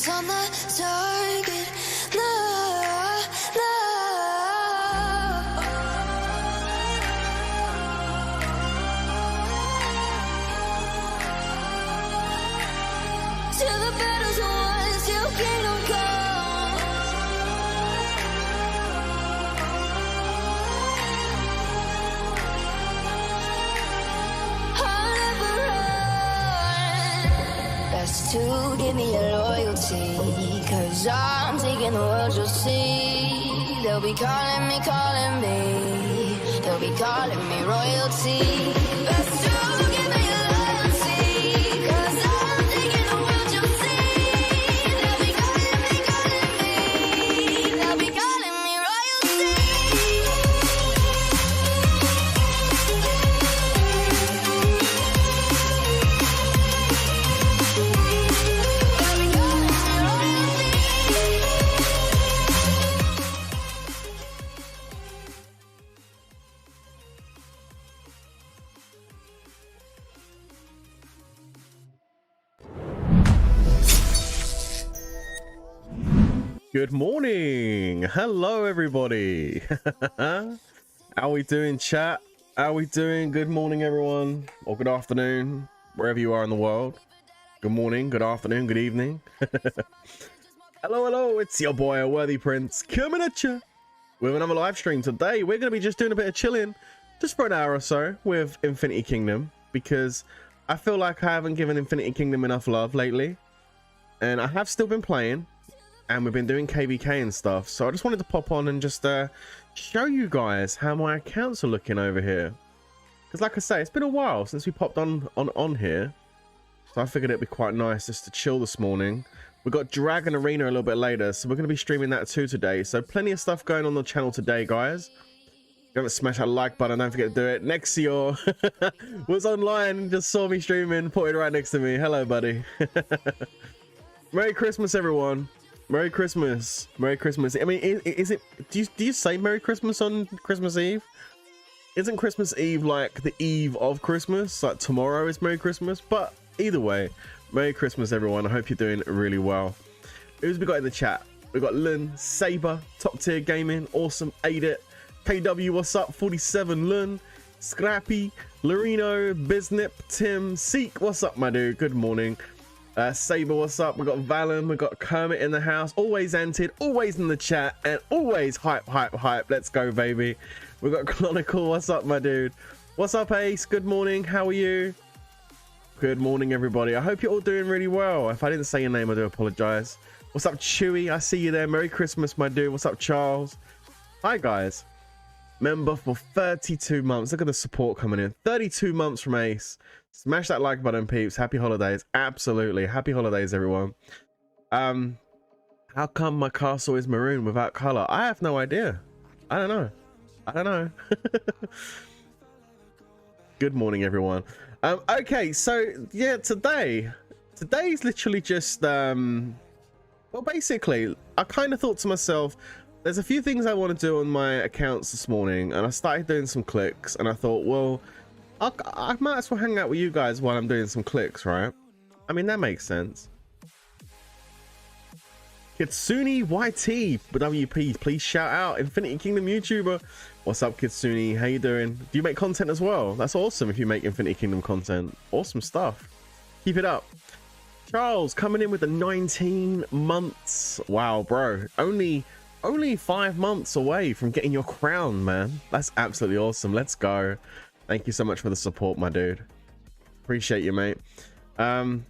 eyes on the target. No, no. Till the battle's won, till kingdom come. I'll never run. Best to give me your loyalty, 'cause I'm taking the world, you'll see. They'll be calling me, they'll be calling me royalty. Best to give me your loyalty, 'cause I'm taking the world, you'll see. They'll be calling me, they'll be calling me royalty. Good morning. Hello, everybody. How we doing, chat? How we doing? Good morning, everyone. Or good afternoon, wherever you are in the world. Good morning, good afternoon, good evening. Hello, hello. It's your boy, A Worthy Prince, coming at you with another live stream. Today, we're going to be just doing a bit of chilling, just for an hour or so with Infinity Kingdom, because I feel like I haven't given Infinity Kingdom enough love lately. And I have still been playing, and we've been doing KVK and stuff, so I just wanted to pop on and just show you guys how my accounts are looking over here, because like I say, it's been a while since we popped on here, so I figured it'd be quite nice just to chill this morning. We've got Dragon Arena a little bit later, so we're going to be streaming that too today, so plenty of stuff going on the channel today, guys. Don't smash that like button, don't forget to do it. Next to your was online and just saw me streaming, put it right next to me. Hello, buddy. Merry Christmas, everyone. Merry Christmas. Merry Christmas. I mean, is it, do you say Merry Christmas on Christmas Eve? Isn't Christmas Eve like the eve of Christmas? Like tomorrow is Merry Christmas? But either way, Merry Christmas, everyone. I hope you're doing really well. Who's we got in the chat? We got Lun, Saber, Top Tier Gaming, Awesome, Ate It, KW, what's up? 47, Lun, Scrappy, Lorino, Biznip, Tim, Seek, what's up, my dude? Good morning. Saber, what's up? We got Valen, we got Kermit in the house, always anted, always in the chat, and always hype. Let's go, baby. We got Chronicle, what's up, my dude? What's up, Ace? Good morning, how are you? Good morning, everybody. I hope you're all doing really well. If I didn't say your name, I do apologize. What's up, Chewy? I see you there. Merry Christmas, my dude. What's up, Charles? Hi, guys. Member for 32 months. Look at the support coming in. 32 months from Ace. Smash that like button, peeps. Happy holidays. Absolutely. Happy holidays, everyone. How come my castle is maroon without color? I have no idea. I don't know. Good morning, everyone. Okay, so yeah, today's literally just well, basically, I kind of thought to myself, there's a few things I want to do on my accounts this morning, and I started doing some clicks, and I thought, well, I might as well hang out with you guys while I'm doing some clicks, right? I mean, that makes sense. Kitsune YT WP, please shout out Infinity Kingdom YouTuber. What's up, Kitsune? How you doing? Do you make content as well? That's awesome if you make Infinity Kingdom content. Awesome stuff. Keep it up. Charles coming in with the 19 months. Wow, bro. Only 5 months away from getting your crown, man. That's absolutely awesome. Let's go. Thank you so much for the support, my dude. Appreciate you, mate. No,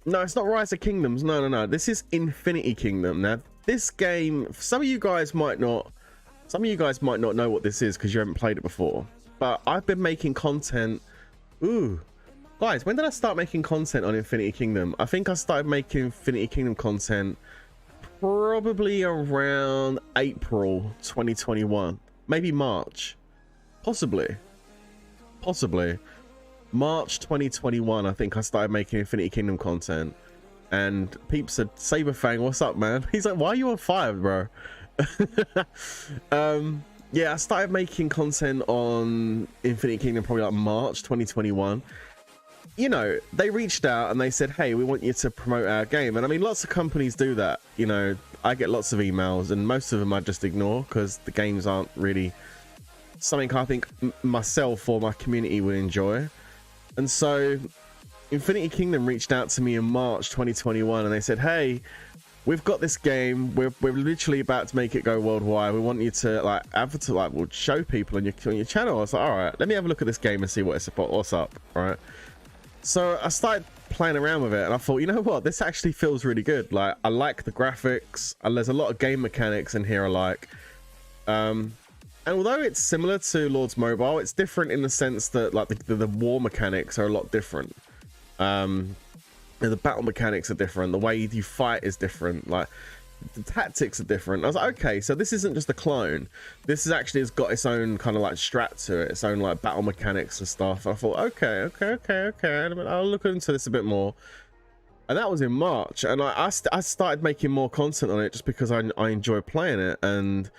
it's not Rise of Kingdoms. No. This is Infinity Kingdom. Now, this game, some of you guys might not know what this is because you haven't played it before. But I've been making content. Ooh, guys, when did I start making content on Infinity Kingdom? I think I started making Infinity Kingdom content probably around April 2021, maybe March, possibly March 2021. I think I started making Infinity Kingdom content, and peeps said, Saberfang, what's up, man? He's like, why are you on fire, bro? Yeah, I started making content on Infinity Kingdom probably like March 2021. you know, they reached out and they said, hey, we want you to promote our game. And I mean, lots of companies do that. You know, I get lots of emails and most of them I just ignore because the games aren't really something I think myself or my community would enjoy. And so Infinity Kingdom reached out to me in March 2021 and they said, hey, we've got this game. We're literally about to make it go worldwide. We want you to like advertise, like, we'll show people on your channel. I was like, all right, let me have a look at this game and see what's up, right? So I started playing around with it and I thought, you know what, this actually feels really good. Like, I like the graphics and there's a lot of game mechanics in here I like. And although it's similar to Lords Mobile, it's different in the sense that like the war mechanics are a lot different. The battle mechanics are different. The way you fight is different. Like, the tactics are different. I was like, okay, so this isn't just a clone. This is actually has got its own kind of like strat to it, its own like battle mechanics and stuff. And I thought, okay, I'll look into this a bit more. And that was in March, and I started making more content on it just because I enjoy playing it, and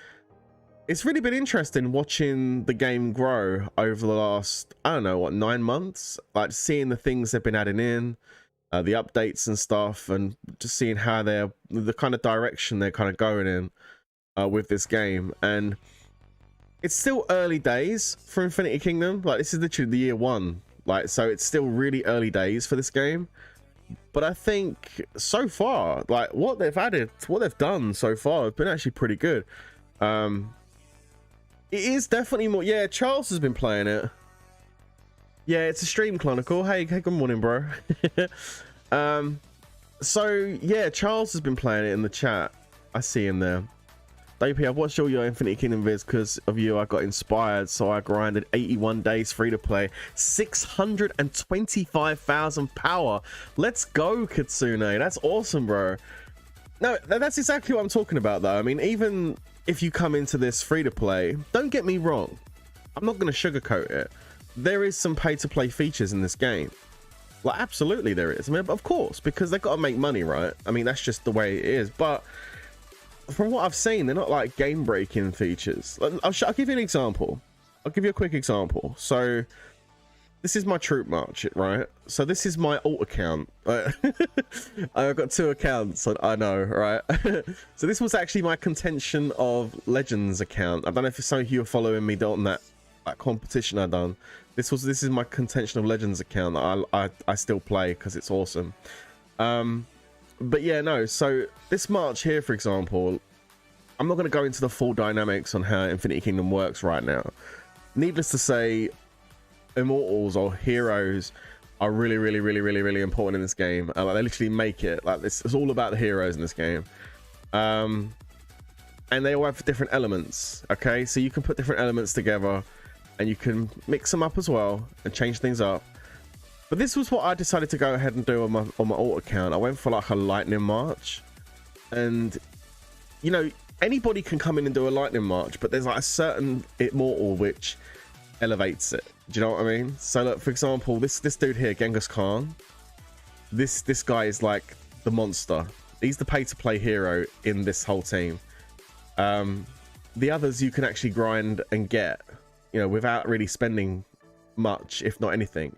it's really been interesting watching the game grow over the last, I don't know, what, 9 months? Like, seeing the things they've been adding in, the updates and stuff, and just seeing how they're, the kind of direction they're kind of going in with this game. And it's still early days for Infinity Kingdom. Like, this is literally the year 1. Like, so it's still really early days for this game. But I think so far, like, what they've added, what they've done so far has been actually pretty good. It is definitely more. Yeah, Charles has been playing it. Yeah, it's a stream chronicle. Hey, good morning, bro. So yeah, Charles has been playing it in the chat. I see him there. WP, I've watched all your Infinity Kingdom vids because of you. I got inspired, so I grinded 81 days free to play, 625,000 power. Let's go, Kitsune. That's awesome, bro. No, that's exactly what I'm talking about, though. I mean, even if you come into this free to play, don't get me wrong, I'm not going to sugarcoat it. There is some pay to play features in this game. Like, absolutely there is. I mean, of course, because they've got to make money, right? I mean, that's just the way it is. But from what I've seen, they're not like game breaking features. I'll give you an example. I'll give you a quick example. So this is my troop march, right? So this is my alt account. I've got 2 accounts, I know, right? So this was actually my Contention of Legends account. I don't know if some of you are following me on that competition I done. This is my Contention of Legends account that I still play because it's awesome. But yeah, no, so this march here, for example, I'm not going to go into the full dynamics on how Infinity Kingdom works right now. Needless to say, Immortals or heroes are really important in this game. Like, they literally make it. Like, it's all about the heroes in this game. And they all have different elements. Okay, so you can put different elements together and you can mix them up as well and change things up. But this was what I decided to go ahead and do on my alt account. I went for like a lightning march, and you know, anybody can come in and do a lightning march, but there's like a certain immortal which elevates it. Do you know what I mean? So look, for example, this dude here, Genghis Khan, this guy is like the monster. He's the pay to play hero in this whole team. The others you can actually grind and get, you know, without really spending much, if not anything.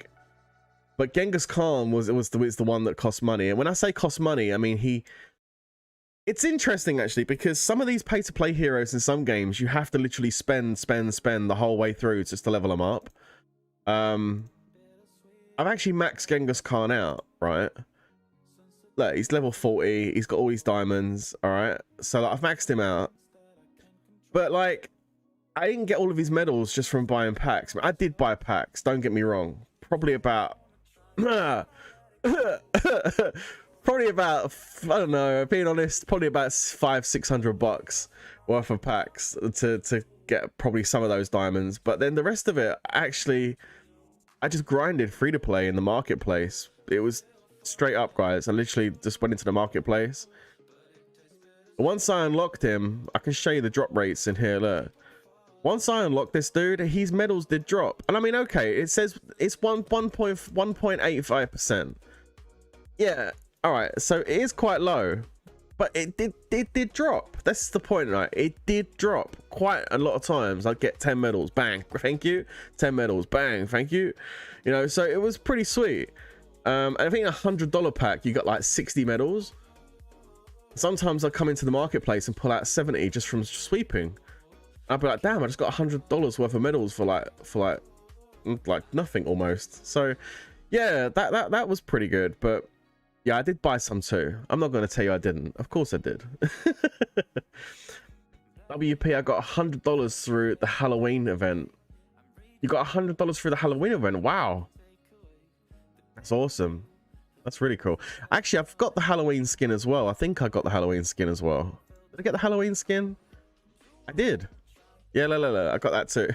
But Genghis Khan was the one that cost money. And when I say cost money, I mean it's interesting actually, because some of these pay to play heroes in some games you have to literally spend the whole way through just to level them up. I've actually maxed Genghis Khan out, right? Look, he's level 40, he's got all these diamonds, all right? So like, I've maxed him out. But like, I didn't get all of his medals just from buying packs. I did buy packs, don't get me wrong. Probably about I don't know, being honest, probably about $500-600 worth of packs to get probably some of those diamonds. But then the rest of it, actually, I just grinded free to play in the marketplace. It was straight up, guys. I literally just went into the marketplace. Once I unlocked him, I can show you the drop rates in here. Look, once I unlocked this dude, his medals did drop. And I mean, okay, it says it's 1.85%. Yeah, all right, so it is quite low, but it did drop. That's the point, right? It did drop quite a lot of times. I'd get 10 medals, bang, thank you. 10 medals, bang, thank you. You know, so it was pretty sweet. And I think $100 pack, you got like 60 medals. Sometimes I come into the marketplace and pull out 70 just from sweeping. I'd be like, damn, I just got $100 worth of medals for like nothing almost. So yeah, that was pretty good. But yeah, I did buy some too. I'm not going to tell you I didn't. Of course I did. WP, I got $100 through the Halloween event. You got $100 through the Halloween event. Wow. That's awesome. That's really cool. Actually, I've got the Halloween skin as well. I think I got the Halloween skin as well. Did I get the Halloween skin? I did. Yeah, I got that too.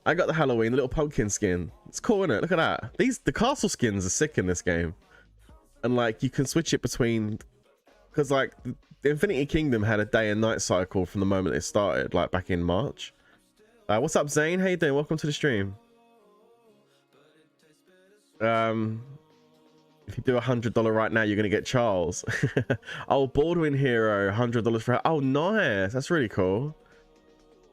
I got the Halloween, the little pumpkin skin. It's cool, isn't it? Look at that. The castle skins are sick in this game. And like, you can switch it between, because like the Infinity Kingdom had a day and night cycle from the moment it started, like back in March. What's up, Zane? How you doing? Welcome to the stream. If you do $100 right now, you're gonna get Charles. Oh, Baldwin Hero, $100 for. Oh, nice. That's really cool.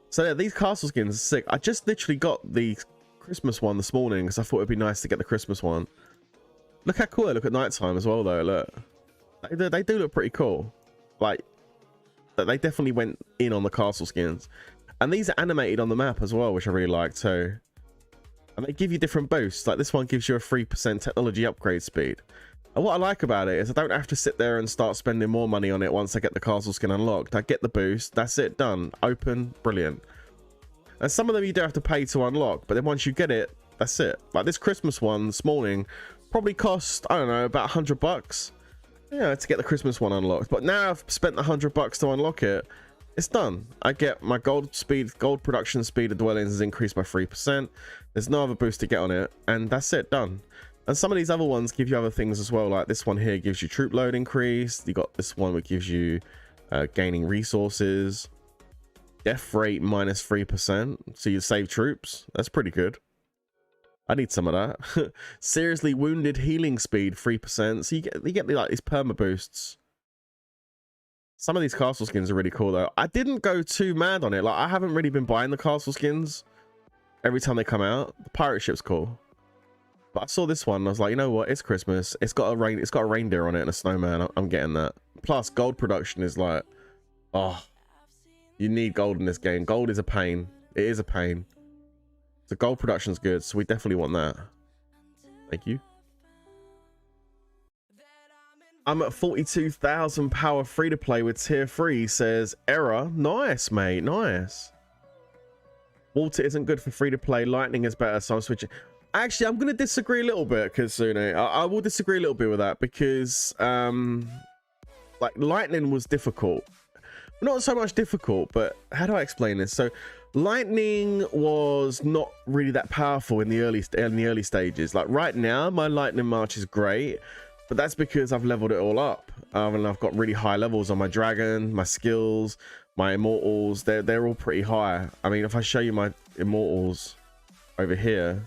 So yeah, these castle skins are sick. I just literally got the Christmas one this morning because I thought it'd be nice to get the Christmas one. Look how cool they look at nighttime as well, though. Look, they do look pretty cool. Like, they definitely went in on the castle skins, and these are animated on the map as well, which I really like too. And they give you different boosts. Like this one gives you a 3% technology upgrade speed. And what I like about it is I don't have to sit there and start spending more money on it once I get the castle skin unlocked. I get the boost. That's it. Done. Open. Brilliant. And some of them you don't have to pay to unlock. But then once you get it, that's it. Like this Christmas one this morning probably cost, I don't know, about $100. Yeah, to get the Christmas one unlocked. But now I've spent the $100 to unlock it. It's done. I get my gold production speed of dwellings is increased by 3%. There's no other boost to get on it, and that's it, done. And some of these other ones give you other things as well, like this one here gives you troop load increase. You got this one which gives you gaining resources, death rate minus 3%, so you save troops. That's pretty good. I need some of that. Seriously wounded healing speed 3%, so you get like these perma boosts. Some of these castle skins are really cool though. I didn't go too mad on it. Like I haven't really been buying the castle skins every time they come out. The pirate ship's cool, but I saw this one and I was like, you know what? It's Christmas. It's got a reindeer on it and a snowman. I'm getting that. Plus, gold production is like, oh, you need gold in this game. Gold is a pain. It is a pain. So gold production's good. So we definitely want that. Thank you. I'm at 42,000 power free to play with tier 3, says Error. Nice, mate. Nice. Water isn't good for free to play. Lightning is better, so I'm switching. Actually, I'm going to disagree a little bit, Kazune. I will disagree a little bit with that because, like, lightning was difficult. Not so much difficult, but how do I explain this? So, lightning was not really that powerful in the early stages. Like right now, my lightning march is great. But that's because I've leveled it all up, and I've got really high levels on my dragon, my skills, my immortals. They're all pretty high. I mean, if I show you my immortals over here,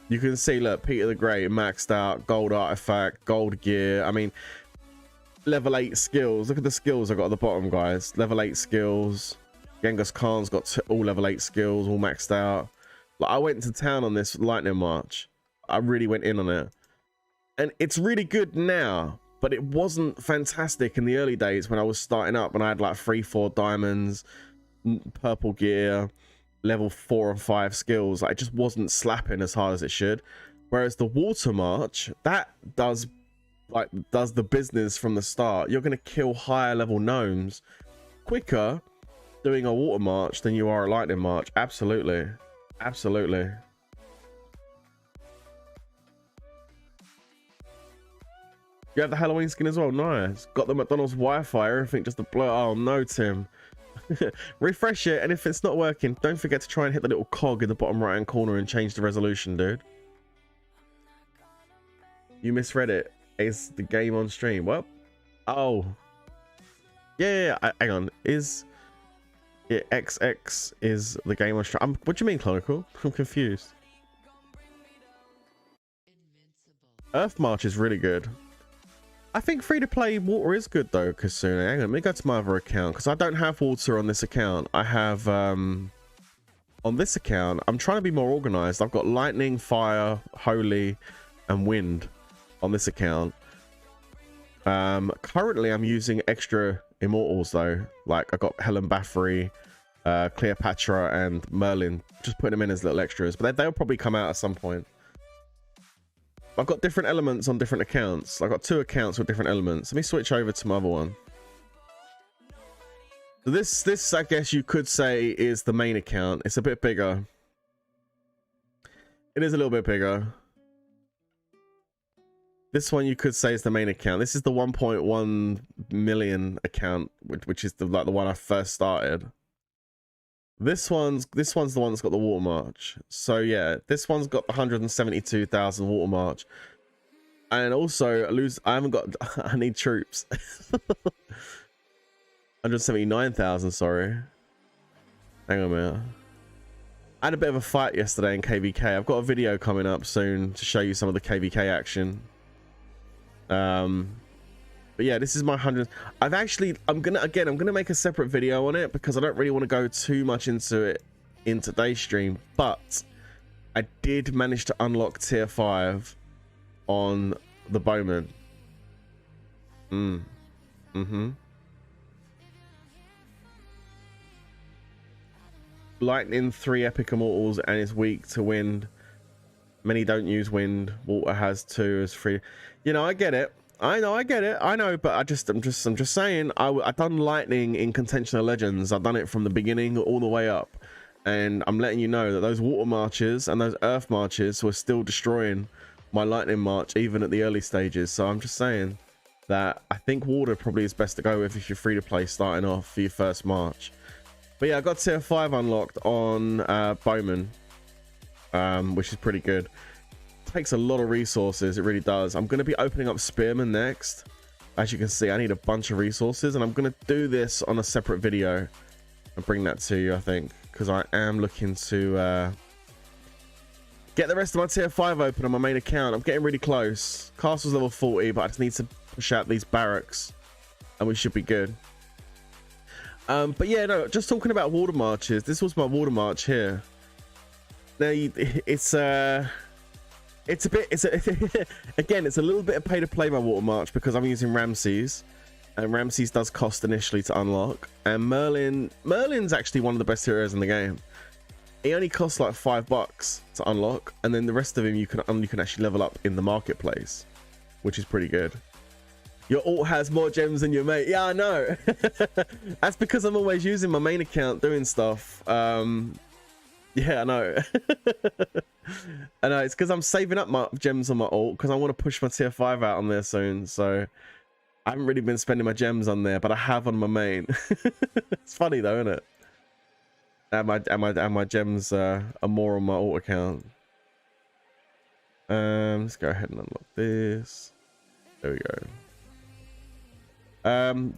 you can see, look, Peter the Great maxed out, gold artifact, gold gear. I mean, level 8 skills. Look at the skills I got at the bottom, guys. Level 8 skills. Genghis Khan's got all level 8 skills, all maxed out. Like I went to town on this lightning march. I really went in on it. And it's really good now, but it wasn't fantastic in the early days when I was starting up and I had like 3-4 diamonds, purple gear, level 4 and 5 skills. Like, it just wasn't slapping as hard as it should. Whereas the water march, that does the business from the start. You're going to kill higher level gnomes quicker doing a water march than you are a lightning march. Absolutely. Absolutely. You have the Halloween skin as well. Nice. Got the McDonald's Wi-Fi. Everything just a blur. Oh no, Tim. Refresh it, and if it's not working, don't forget to try and hit the little cog in the bottom right hand corner and change the resolution, dude. You misread it. Is the game on stream? Well, oh yeah. Hang on. Is it XX is the game on stream? What do you mean, Clonicle? I'm confused. Earth March is really good. I think free-to-play water is good though, Kasuna. Hang on, let me go to my other account because I don't have water on this account. I have on this account, I'm trying to be more organized. I've got lightning, fire, holy, and wind on this account. Currently I'm using extra Immortals though. Like I got Helen Bathory, Cleopatra and Merlin, just putting them in as little extras, but they'll probably come out at some point. I've got different elements on different accounts. I've got 2 accounts with different elements. Let me switch over to my other one. So this I guess you could say is the main account. It's a bit bigger. It is a little bit bigger. This one you could say is the main account. This is the 1.1 million account, which is the one I first started. This one's the one that's got the water march. So yeah, this one's got 172,000 water march. And also I haven't got I need troops. 179,000, sorry. Hang on a minute. I had a bit of a fight yesterday in KVK. I've got a video coming up soon to show you some of the KVK action. But yeah, this is my 100. I'm gonna make a separate video on it because I don't really want to go too much into it in today's stream. But I did manage to unlock tier 5 on the bowman. Lightning 3 epic immortals and is weak to wind. Many don't use wind. Water has 2 as 3. You know, I get it. I get it. I know, but I'm just saying. I've done lightning in Contention of Legends. I've done it from the beginning all the way up, and I'm letting you know that those water marches and those earth marches were still destroying my lightning march even at the early stages. So I'm just saying that I think water probably is best to go with if you're free to play starting off for your first march. But yeah, I got tier 5 unlocked on bowman, which is pretty good. Takes a lot of resources, it really does. I'm going to be opening up spearmen next. As you can see, I need a bunch of resources, and I'm going to do this on a separate video and bring that to you, I think, because I am looking to get the rest of my tier 5 open on my main account. I'm getting really close. Castle's level 40, but I just need to push out these barracks and we should be good. But yeah, no, just talking about water marches. This was my water march here. Now it's a bit, again, it's a little bit of pay to play my water march because I'm using Ramses, and Ramses does cost initially to unlock. And Merlin's actually one of the best heroes in the game. He only costs like $5 to unlock, and then the rest of him you can actually level up in the marketplace, which is pretty good. Your alt has more gems than your mate. Yeah, I know. That's because I'm always using my main account doing stuff. Yeah, I know. I know, it's because I'm saving up my gems on my alt because I want to push my tier 5 out on there soon. So I haven't really been spending my gems on there, but I have on my main. It's funny though, isn't it? And my gems are more on my alt account. Let's go ahead and unlock this. There we go.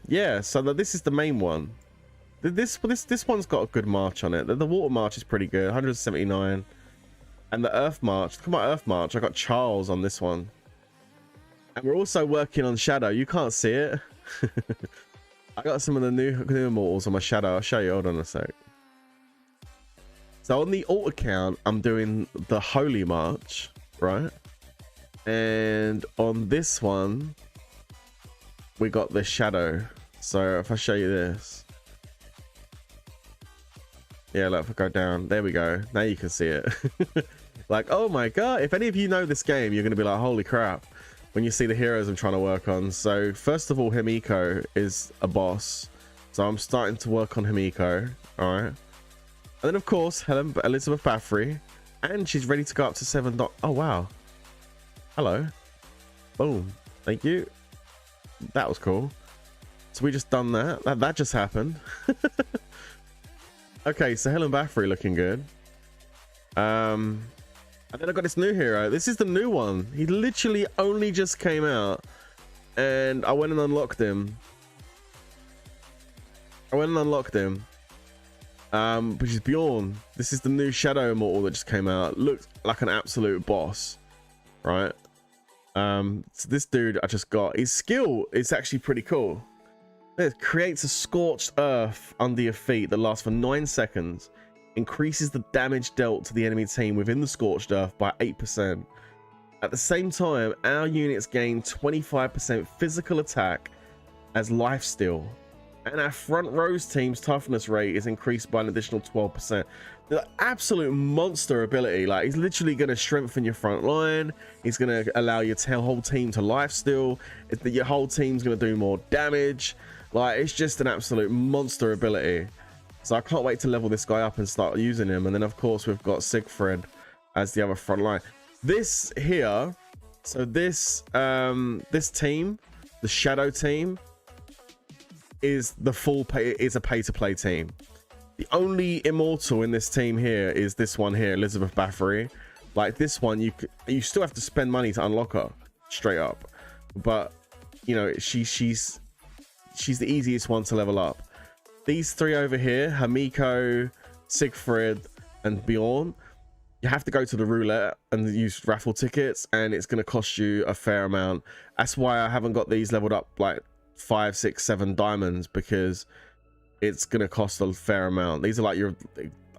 Yeah, so this is the main one. This one's got a good march on it. The water march is pretty good, 179. And the earth march, look at my earth march. I got Charles on this one. And we're also working on shadow. You can't see it. I got some of the new immortals on my shadow. I'll show you. Hold on a sec. So on the alt account, I'm doing the holy march, right? And on this one, we got the shadow. So if I show you this, yeah, look, if I go down, there we go. Now you can see it. Like, oh my god, if any of you know this game, you're gonna be like, holy crap, when you see the heroes I'm trying to work on. So first of all, Himiko is a boss, so I'm starting to work on Himiko. All right, and then of course Elizabeth Bathory, and she's ready to go up to 7. Oh wow, hello, boom, thank you. That was cool. So we just done that just happened. Okay, so Helen Bathory looking good. And then I got this new hero. This is the new one. He literally only just came out, and I went and unlocked him. Which is Bjorn. This is the new Shadow Immortal that just came out. Looks like an absolute boss, right? So this dude I just got, his skill is actually pretty cool. It creates a scorched earth under your feet that lasts for 9 seconds. Increases the damage dealt to the enemy team within the scorched earth by 8%. At the same time, our units gain 25% physical attack as lifesteal, and our front row's team's toughness rate is increased by an additional 12%. The absolute monster ability. Like, he's literally going to strengthen your front line. He's going to allow your whole team to lifesteal. Your whole team's going to do more damage. Like, it's just an absolute monster ability. So I can't wait to level this guy up and start using him. And then of course we've got Siegfried as the other front line. This here, so this this team, the Shadow team, is the full pay, is a pay-to-play team. The only immortal in this team here is this one here, Elizabeth Bathory. Like, this one, you still have to spend money to unlock her, straight up. But you know, she's the easiest one to level up. These three over here, Hamiko, Siegfried, and Bjorn, you have to go to the roulette and use raffle tickets, and it's going to cost you a fair amount. That's why I haven't got these leveled up like 5, 6, 7 diamonds, because it's going to cost a fair amount. These are like your,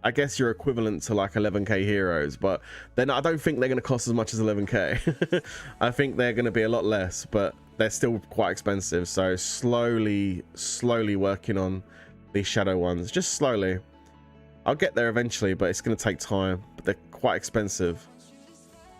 I guess your equivalent to like 11k heroes, but then I don't think they're going to cost as much as 11k. I think they're going to be a lot less, but they're still quite expensive. So slowly working on these shadow ones, just slowly. I'll get there eventually, but it's going to take time. But they're quite expensive,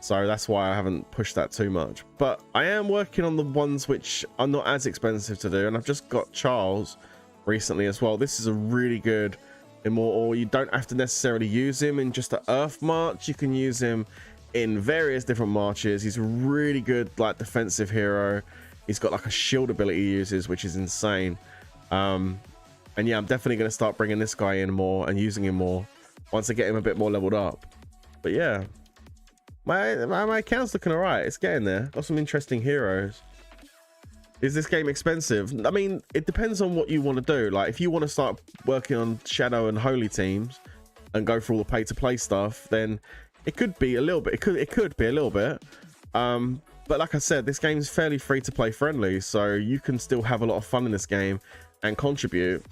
so that's why I haven't pushed that too much. But I am working on the ones which are not as expensive to do, and I've just got Charles recently as well. This is a really good immortal. You don't have to necessarily use him in just an Earth march. You can use him in various different marches. He's a really good like defensive hero. He's got like a shield ability he uses, which is insane. And yeah, I'm definitely going to start bringing this guy in more and using him more once I get him a bit more leveled up. But yeah, my account's looking all right. It's getting there. Got some interesting heroes. Is this game expensive? I mean, it depends on what you want to do. Like, if you want to start working on Shadow and Holy teams and go for all the pay-to-play stuff, then it could be a little bit. It could be a little bit. But like I said, this game is fairly free-to-play friendly, so you can still have a lot of fun in this game and contribute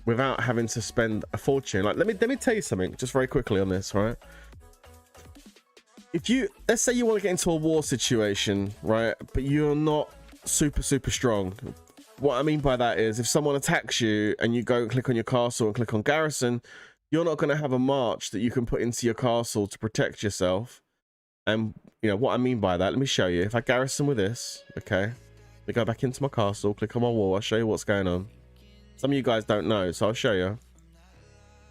without having to spend a fortune. Like, let me tell you something just very quickly on this, right? If you, let's say you want to get into a war situation, right, but you're not super strong. What I mean by that is, if someone attacks you and you go and click on your castle and click on Garrison, you're not going to have a march that you can put into your castle to protect yourself. And you know what I mean by that, let me show you. If I garrison with this, okay, let me go back into my castle, click on my wall, I'll show you what's going on. Some of you guys don't know, so I'll show you.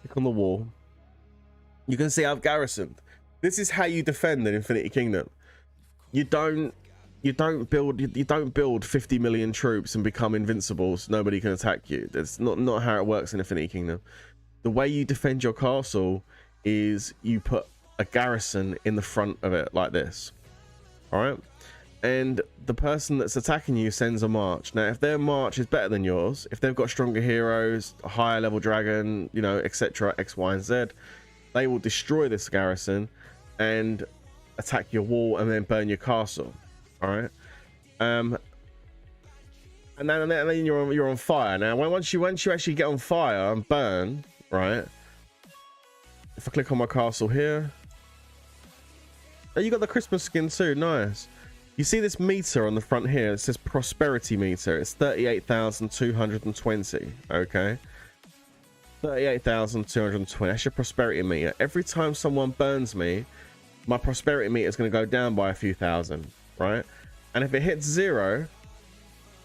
Click on the wall. You can see I've garrisoned. This is how you defend an Infinity Kingdom. You don't build 50 million troops and become invincible so nobody can attack you. That's not how it works in Infinity Kingdom. The way you defend your castle is you put a garrison in the front of it like this. All right, and the person that's attacking you sends a march. Now, if their march is better than yours, if they've got stronger heroes, a higher level dragon, you know, etc., X, Y, and Z, they will destroy this garrison and attack your wall and then burn your castle. All right, and then you're on fire. Now, once you actually get on fire and burn, right? If I click on my castle here, oh, you got the Christmas skin too. Nice. You see this meter on the front here? It says prosperity meter. It's 38,220. Okay, 38,220. That's your prosperity meter. Every time someone burns me, my prosperity meter is going to go down by a few thousand, right? And if it hits 0,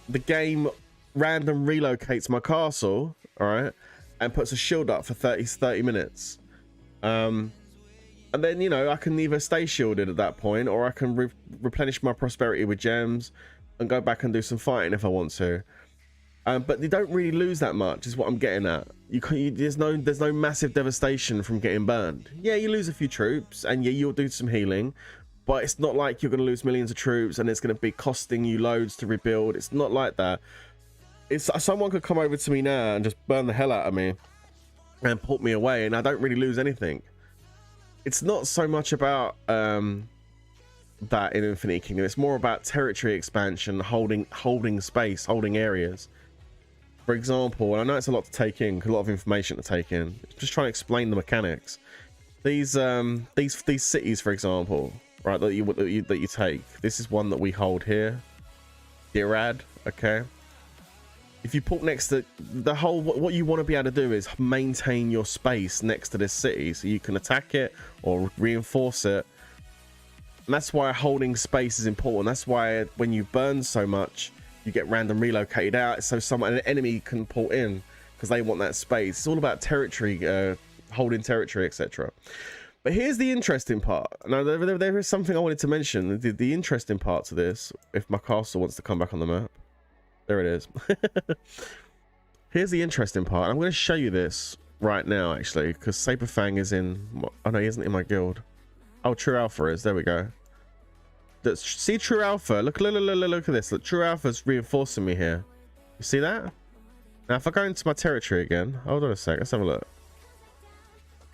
the game random relocates my castle, all right, and puts a shield up for 30 minutes. And then, you know, I can either stay shielded at that point, or I can replenish my prosperity with gems and go back and do some fighting if I want to. But you don't really lose that much, is what I'm getting at. There's no massive devastation from getting burned. Yeah, you lose a few troops, and yeah, you'll do some healing, but it's not like you're going to lose millions of troops and it's going to be costing you loads to rebuild. It's not like that. It's someone could come over to me now and just burn the hell out of me and put me away, and I don't really lose anything. It's not so much about that in Infinity Kingdom. It's more about territory expansion, holding space, holding areas. For example, and I know it's a lot to take in, a lot of information to take in. Just trying to explain the mechanics. These cities, for example, right, that you take. This is one that we hold here. Dirad, okay. If you put next to the whole, what you want to be able to do is maintain your space next to this city so you can attack it or reinforce it. And that's why holding space is important. That's why when you burn so much, you get random relocated out so an enemy can pull in because they want that space. It's all about territory, holding territory, etc. But here's the interesting part. Now, there is something I wanted to mention. The interesting part to this, if my castle wants to come back on the map. There it is. Here's the interesting part. I'm going to show you this right now, actually, because Saberfang is in... Oh, no, he isn't in my guild. Oh, True Alpha is. There we go. See True Alpha? Look at this. Look, True Alpha's reinforcing me here. You see that? Now, if I go into my territory again... Hold on a sec. Let's have a look.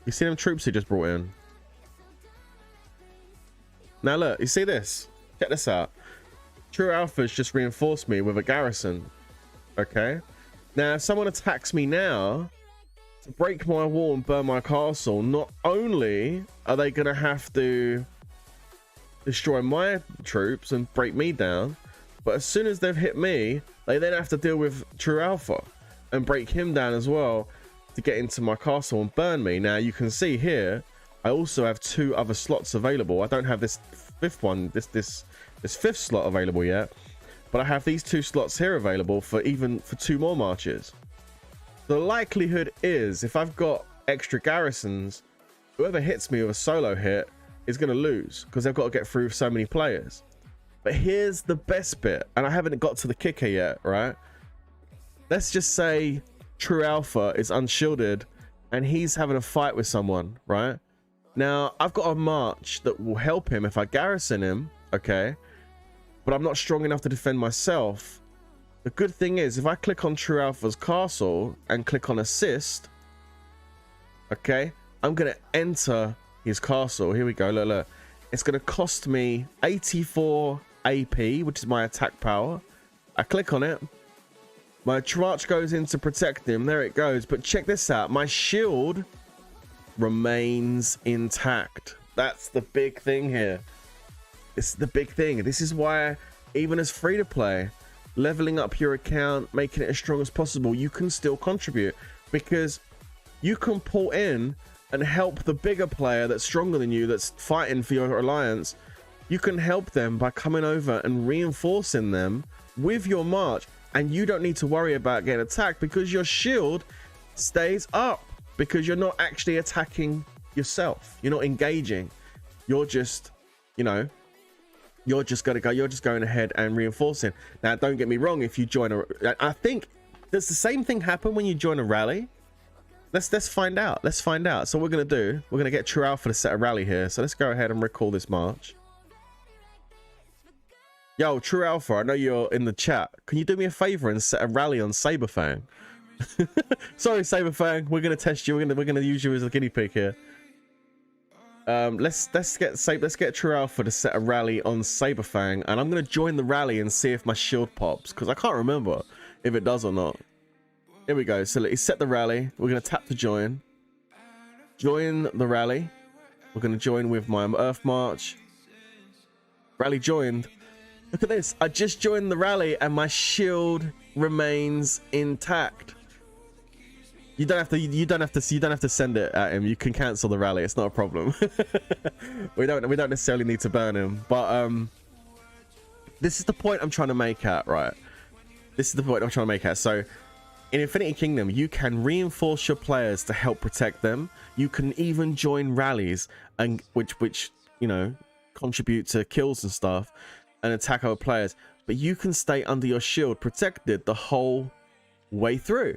You see them troops he just brought in? Now, look. You see this? Check this out. True Alpha's just reinforced me with a garrison. Okay. Now, if someone attacks me now to break my wall and burn my castle, not only are they going to have to destroy my troops and break me down, but as soon as they've hit me, they then have to deal with True Alpha and break him down as well to get into my castle and burn me. Now, you can see here, I also have 2 other slots available. I don't have this fifth one, this fifth slot available yet, but I have these 2 slots here available for 2 more marches. The likelihood is, if I've got extra garrisons, whoever hits me with a solo hit is going to lose because they've got to get through so many players. But here's the best bit, and I haven't got to the kicker yet, right? Let's just say True Alpha is unshielded and he's having a fight with someone, right? Now, I've got a march that will help him if I garrison him, okay? But I'm not strong enough to defend myself. The good thing is, if I click on True Alpha's castle and click on assist, okay, I'm going to enter his castle. Here we go. Look. It's going to cost me 84 AP, which is my attack power. I click on it. My march goes in to protect him. There it goes. But check this out. My shield remains intact. That's the big thing here. It's the big thing. This is why, even as free to play, leveling up your account, making it as strong as possible, you can still contribute because you can pull in and help the bigger player that's stronger than you, that's fighting for your alliance. You can help them by coming over and reinforcing them with your march, and you don't need to worry about getting attacked because your shield stays up because you're not actually attacking yourself. You're not engaging. You're just, you know, you're just going ahead and reinforcing. Now, don't get me wrong. If you join I think, does the same thing happen when you join a rally? Let's find out. Let's find out. So what we're going to do, we're going to get True Alpha to set a rally here. So let's go ahead and recall this march. Yo, True Alpha, I know you're in the chat. Can you do me a favor and set a rally on Saberfang? Sorry, Saberfang. We're going to test you. We're going to use you as a guinea pig here. Let's get True Alpha to set a rally on Saberfang, and I'm going to join the rally and see if my shield pops, because I can't remember if it does or not. Here we go. So let's set the rally. We're going to tap to join. Join the rally. We're going to join with my Earth March. Rally joined. Look at this. I just joined the rally and my shield remains intact. You don't have to send it at him. You can cancel the rally. It's not a problem. we don't necessarily need to burn him. But this is the point I'm trying to make at, right? This is the point I'm trying to make at. So in Infinity Kingdom, you can reinforce your players to help protect them. You can even join rallies and which you know, contribute to kills and stuff and attack other players. But you can stay under your shield protected the whole way through,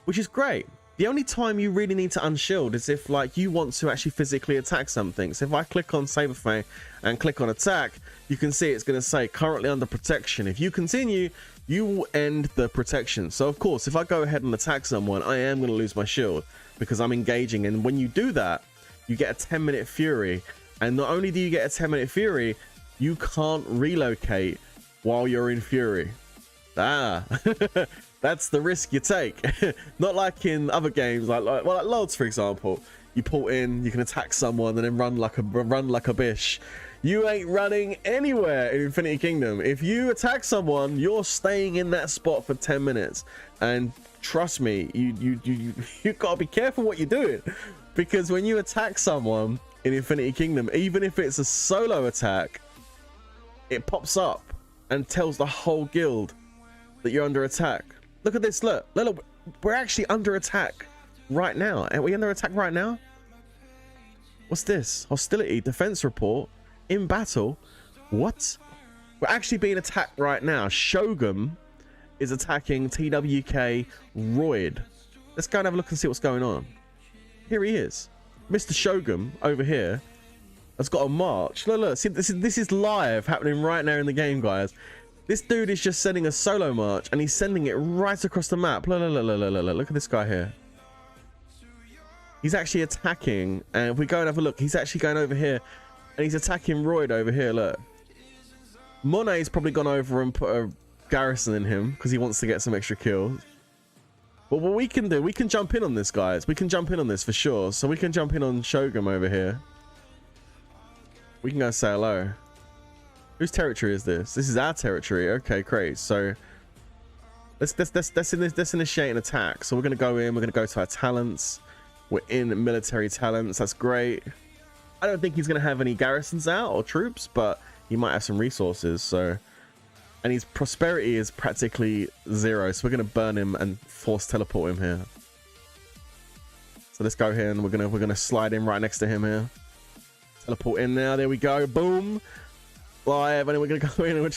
which is great. The only time you really need to unshield is if, like, you want to actually physically attack something. So if I click on Saberfang and click on attack, you can see it's going to say currently under protection. If you continue, you will end the protection. So of course, if I go ahead and attack someone, I am going to lose my shield because I'm engaging. And when you do that, you get a 10-minute fury. And not only do you get a 10-minute fury, you can't relocate while you're in fury. That's the risk you take. Not like in other games, like Lords, for example. You pull in, you can attack someone and then run like a bish. You ain't running anywhere in Infinity Kingdom. If you attack someone, you're staying in that spot for 10 minutes. And trust me, you gotta be careful what you're doing, because when you attack someone in Infinity Kingdom, even if it's a solo attack, it pops up and tells the whole guild that you're under attack. Look at this, look, we're actually under attack right now. Are we under attack right now? What's this? Hostility, defense report, in battle. What? We're actually being attacked right now. Shogun is attacking TWK Royd. Let's go and have a look and see what's going on. Here he is. Mr. Shogun over here has got a march. Look, see, this is live happening right now in the game, guys. This dude is just sending a solo march, and he's sending it right across the map. Look at this guy here. He's actually attacking, and if we go and have a look, he's actually going over here, and he's attacking Royd over here. Look, Monet's probably gone over and put a Garrison in him because he wants to get some extra kills. But what we can do, we can jump in on this, guys. We can jump in on this for sure. So we can jump in on Shogun over here. We can go say hello. Whose territory is this? This is our territory. Okay, great. So let's initiate an attack. So we're gonna go in. We're gonna go to our talents. We're in military talents. That's great. I don't think he's gonna have any garrisons out or troops, but he might have some resources. So, and his prosperity is practically 0. So we're gonna burn him and force teleport him here. So let's go here and we're gonna slide in right next to him here. Teleport in now. There we go. Boom. Live, and then we're gonna go in and we're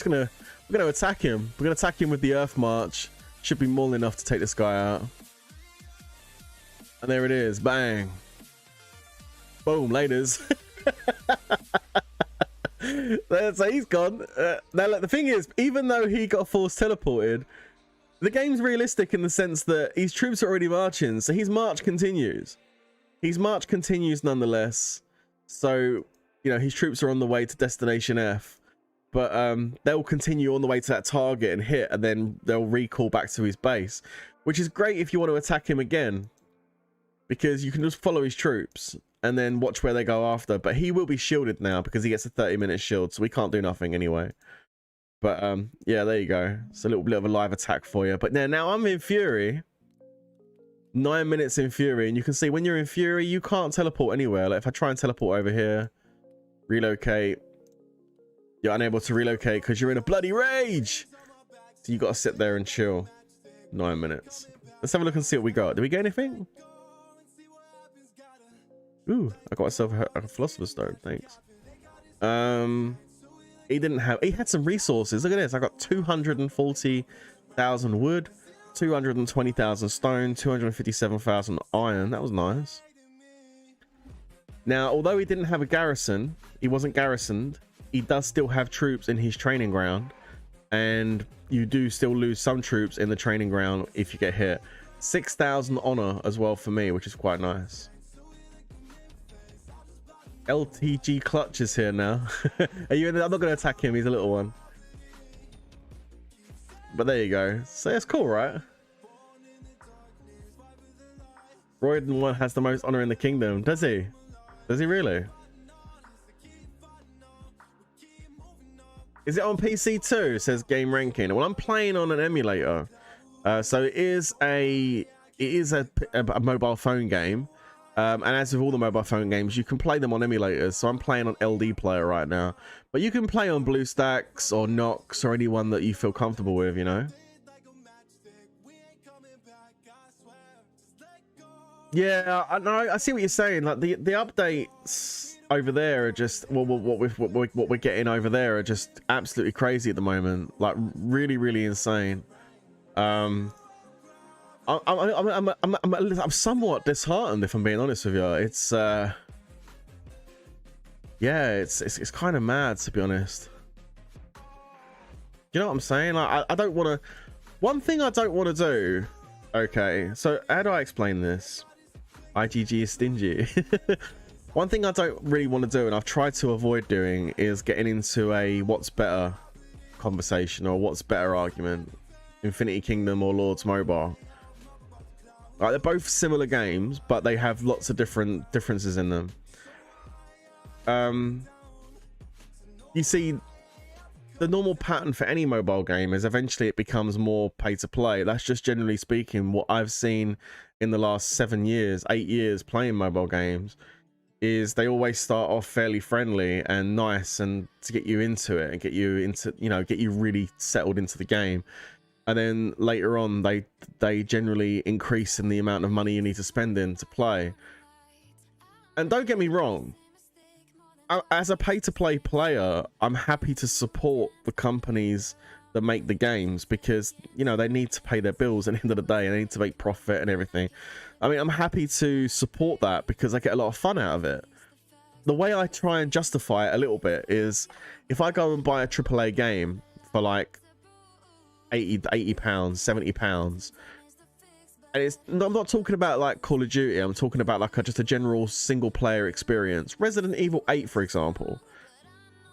gonna attack him. We're gonna attack him with the Earth March. Should be more than enough to take this guy out. And there it is. Bang. Boom. Laters. So he's gone. Now look, the thing is, even though he got force teleported, the game's realistic in the sense that his troops are already marching, so his march continues. His march continues nonetheless. So, you know, his troops are on the way to Destination F, but they'll continue on the way to that target and hit, and then they'll recall back to his base, which is great if you want to attack him again, because you can just follow his troops and then watch where they go after. But he will be shielded now because he gets a 30-minute shield, so we can't do nothing anyway. But yeah, there you go. It's a little bit of a live attack for you. But now I'm in Fury. 9 minutes in Fury, and you can see when you're in Fury, you can't teleport anywhere. Like if I try and teleport over here, relocate, you're unable to relocate because you're in a bloody rage. So you got to sit there and chill. 9 minutes. Let's have a look and see what we got. Did we get anything? Ooh, I got myself a Philosopher's Stone. Thanks. He had some resources. Look at this. I got 240,000 wood, 220,000 stone, 257,000 iron. That was nice. Now, although he didn't have a garrison, he wasn't garrisoned, he does still have troops in his training ground, and you do still lose some troops in the training ground if you get hit. 6,000 honor as well for me, which is quite nice. LTG Clutch is here now. Are you? I'm not going to attack him. He's a little one. But there you go. So it's cool, right? Royden one has the most honor in the kingdom. Does he? Does he really? Is it on PC too? Says Game Ranking. Well, I'm playing on an emulator. So it is a mobile phone game. And as with all the mobile phone games, you can play them on emulators. So I'm playing on LD Player right now. But you can play on BlueStacks or Nox or anyone that you feel comfortable with, you know? Yeah, I know. I see what you're saying. Like the updates over there are just what we're getting over there are just absolutely crazy at the moment. Like really insane. I'm somewhat disheartened, if I'm being honest with you. It's yeah, it's kind of mad, to be honest. You know what I'm saying? Like, I don't want to. One thing I don't want to do. Okay, so how do I explain this? IGG is stingy. One thing I don't really want to do, and I've tried to avoid doing, is getting into a what's better conversation or what's better argument. Infinity Kingdom or Lords Mobile. Like, they're both similar games, but they have lots of differences in them. you see, the normal pattern for any mobile game is eventually it becomes more pay to play. That's just generally speaking what I've seen in the last 7 years, 8 years playing mobile games, is they always start off fairly friendly and nice and to get you into it and get you into, you know, get you really settled into the game. And then later on, they generally increase in the amount of money you need to spend in to play. And don't get me wrong, as a pay-to-play player, I'm happy to support the companies that make the games because, you know, they need to pay their bills at the end of the day and they need to make profit and everything. I mean, I'm happy to support that because I get a lot of fun out of it. The way I try and justify it a little bit is if I go and buy a AAA game for like £80, £70, and I'm not talking about like Call of Duty, I'm talking about like just a general single player experience. Resident Evil 8, for example.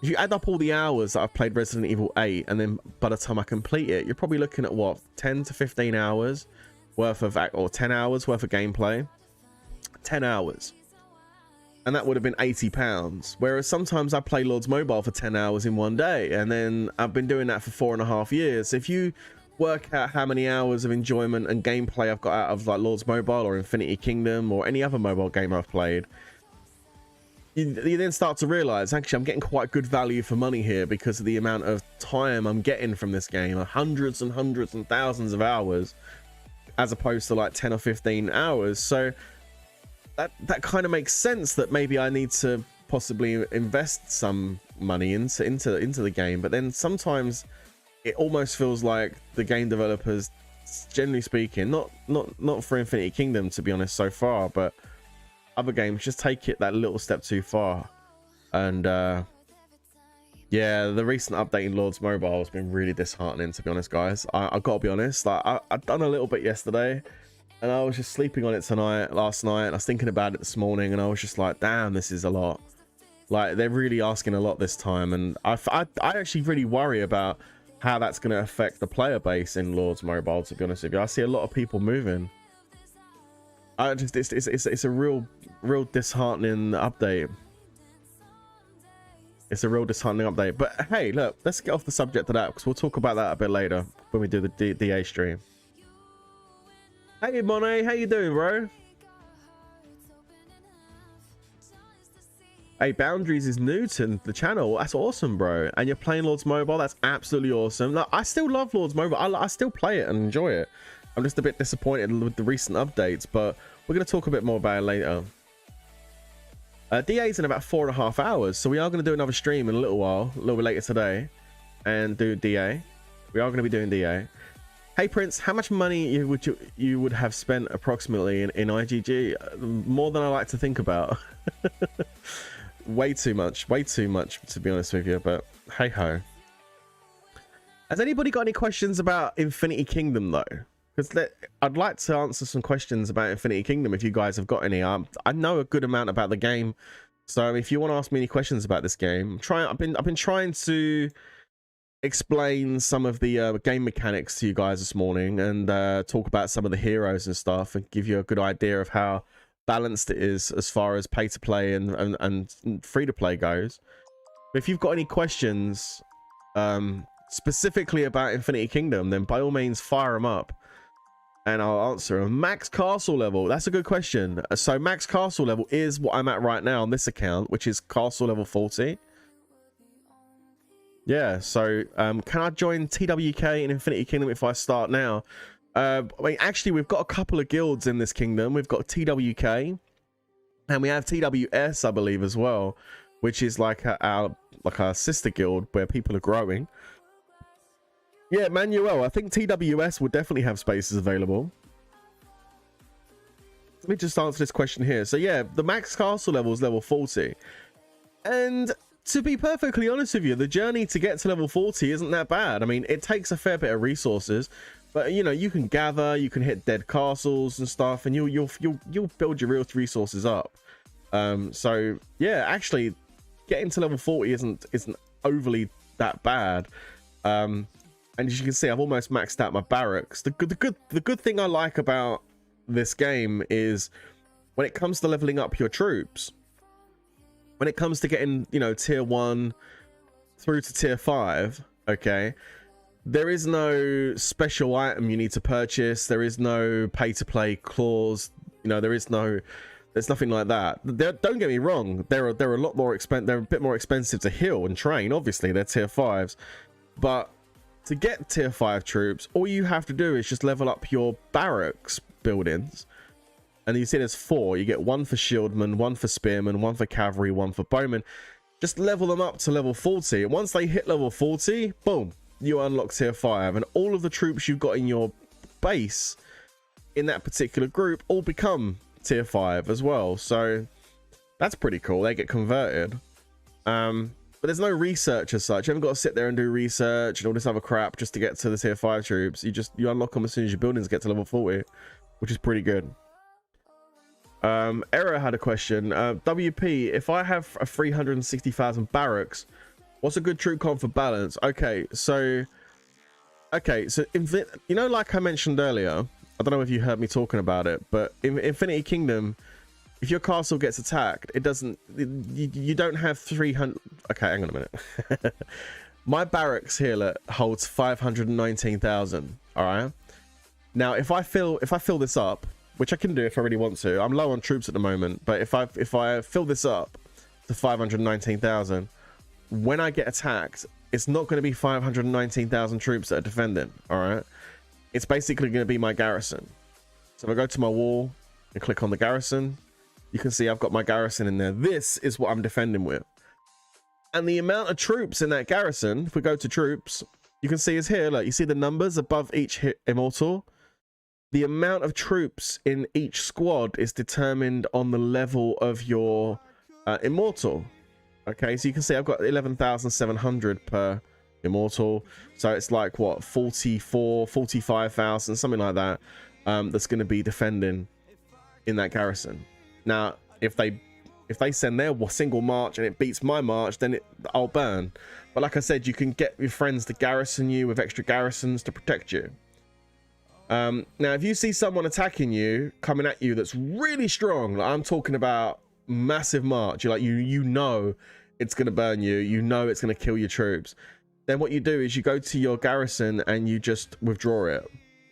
If you add up all the hours that I've played Resident Evil 8, and then by the time I complete it, you're probably looking at what, 10 to 15 hours worth of, or 10 hours worth of gameplay. 10 hours. And that would have been £80. Whereas sometimes I play Lords Mobile for 10 hours in one day, and then I've been doing that for 4.5 years. If you work out how many hours of enjoyment and gameplay I've got out of like Lords Mobile or Infinity Kingdom or any other mobile game I've played, you then start to realize actually I'm getting quite good value for money here because of the amount of time I'm getting from this game, hundreds and hundreds and thousands of hours, as opposed to like 10 or 15 hours. So that kind of makes sense that maybe I need to possibly invest some money into the game. But then sometimes it almost feels like the game developers, generally speaking, not for Infinity Kingdom to be honest so far, but other games just take it that little step too far. And yeah, the recent update in Lords Mobile has been really disheartening, to be honest, guys. I gotta be honest, like I've done a little bit yesterday and I was just sleeping on it last night, and I was thinking about it this morning, and I was just like, damn, this is a lot. Like, they're really asking a lot this time, and I actually really worry about how that's going to affect the player base in Lords Mobile, to be honest with you. I see a lot of people moving. It's a real disheartening update. It's a real disheartening update. But hey, look, let's get off the subject of that, because we'll talk about that a bit later when we do the DA stream. Hey Monet, how you doing, bro? Hey, Boundaries is new to the channel. That's awesome, bro. And you're playing Lords Mobile. That's absolutely awesome. Like, I still love Lords Mobile. I still play it and enjoy it. I'm just a bit disappointed with the recent updates, but we're going to talk a bit more about it later. DA's in about 4.5 hours, so we are going to do another stream in a little while, a little bit later today, and do DA. We are going to be doing DA. Hey Prince, how much money you would have spent approximately in IGG? More than I like to think about. Way too much, to be honest with you, but hey ho. Has anybody got any questions about Infinity Kingdom though? Because I'd like to answer some questions about Infinity Kingdom if you guys have got any. I know a good amount about the game, so if you want to ask me any questions about this game, I've been trying to explain some of the game mechanics to you guys this morning, and talk about some of the heroes and stuff, and give you a good idea of how balanced it is as far as pay to play and free to play goes. But if you've got any questions specifically about Infinity Kingdom, then by all means fire them up and I'll answer them. Max castle level, that's a good question. So max castle level is what I'm at right now on this account, which is castle level 40. Yeah, so can I join TWK in Infinity Kingdom if I start now? I mean, actually, we've got a couple of guilds in this kingdom. We've got TWK, and we have TWS, I believe, as well, which is like our sister guild where people are growing. Yeah, Manuel, I think TWS will definitely have spaces available. Let me just answer this question here. So yeah, the max castle level is level 40, and to be perfectly honest with you, the journey to get to level 40 isn't that bad. I mean, it takes a fair bit of resources, but you know, you can gather, you can hit dead castles and stuff, and you'll build your real resources up. So yeah, actually getting to level 40 isn't overly that bad. And as you can see, I've almost maxed out my barracks. The good thing I like about this game is when it comes to leveling up your troops, when it comes to getting, you know, tier 1 through to tier 5, okay, there is no special item you need to purchase. There is no pay to play clause. You know, there's nothing like that. Don't get me wrong, they're a lot more they're a bit more expensive to heal and train. Obviously they're tier 5s, but to get tier 5 troops, all you have to do is just level up your barracks buildings. And you see there's 4. You get 1 for shieldman, 1 for spearman, 1 for cavalry, 1 for bowman. Just level them up to level 40. And once they hit level 40, boom, you unlock tier 5. And all of the troops you've got in your base in that particular group all become tier 5 as well. So that's pretty cool. They get converted. But there's no research as such. You haven't got to sit there and do research and all this other crap just to get to the tier 5 troops. You unlock them as soon as your buildings get to level 40, which is pretty good. Error had a question. WP, if I have a 360,000 barracks, what's a good troop comp for balance? Okay, so you know, like I mentioned earlier, I don't know if you heard me talking about it, but in Infinity Kingdom, if your castle gets attacked, it doesn't, you don't have 300. Okay, hang on a minute. My barracks here holds 519,000. All right. Now, if I fill this up, which I can do if I really want to, I'm low on troops at the moment, but if I fill this up to 519,000, when I get attacked, it's not going to be 519,000 troops that are defending. All right. It's basically going to be my garrison. So if I go to my wall and click on the garrison, you can see I've got my garrison in there. This is what I'm defending with. And the amount of troops in that garrison, if we go to troops, you can see is here. Look, you see the numbers above each immortal. The amount of troops in each squad is determined on the level of your immortal. Okay, so you can see I've got 11,700 per immortal. So it's like what, 45,000, something like that. That's going to be defending in that garrison. Now, if they send their single march and it beats my march, then I'll burn. But like I said, you can get your friends to garrison you with extra garrisons to protect you. Now, if you see someone attacking you, coming at you, that's really strong, like I'm talking about massive march, you're like, you know it's going to burn you, you know it's going to kill your troops, then what you do is you go to your garrison and you just withdraw it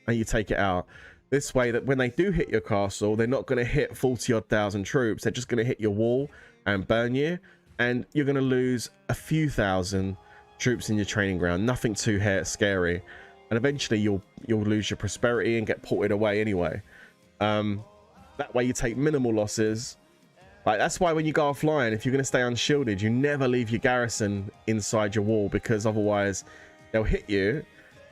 and you take it out. This way that when they do hit your castle, they're not going to hit 40-odd thousand troops. They're just going to hit your wall and burn you. And you're going to lose a few thousand troops in your training ground. Nothing too scary. And eventually you'll lose your prosperity and get ported away anyway. That way you take minimal losses. Like, that's why when you go offline, if you're going to stay unshielded, you never leave your garrison inside your wall, because otherwise they'll hit you.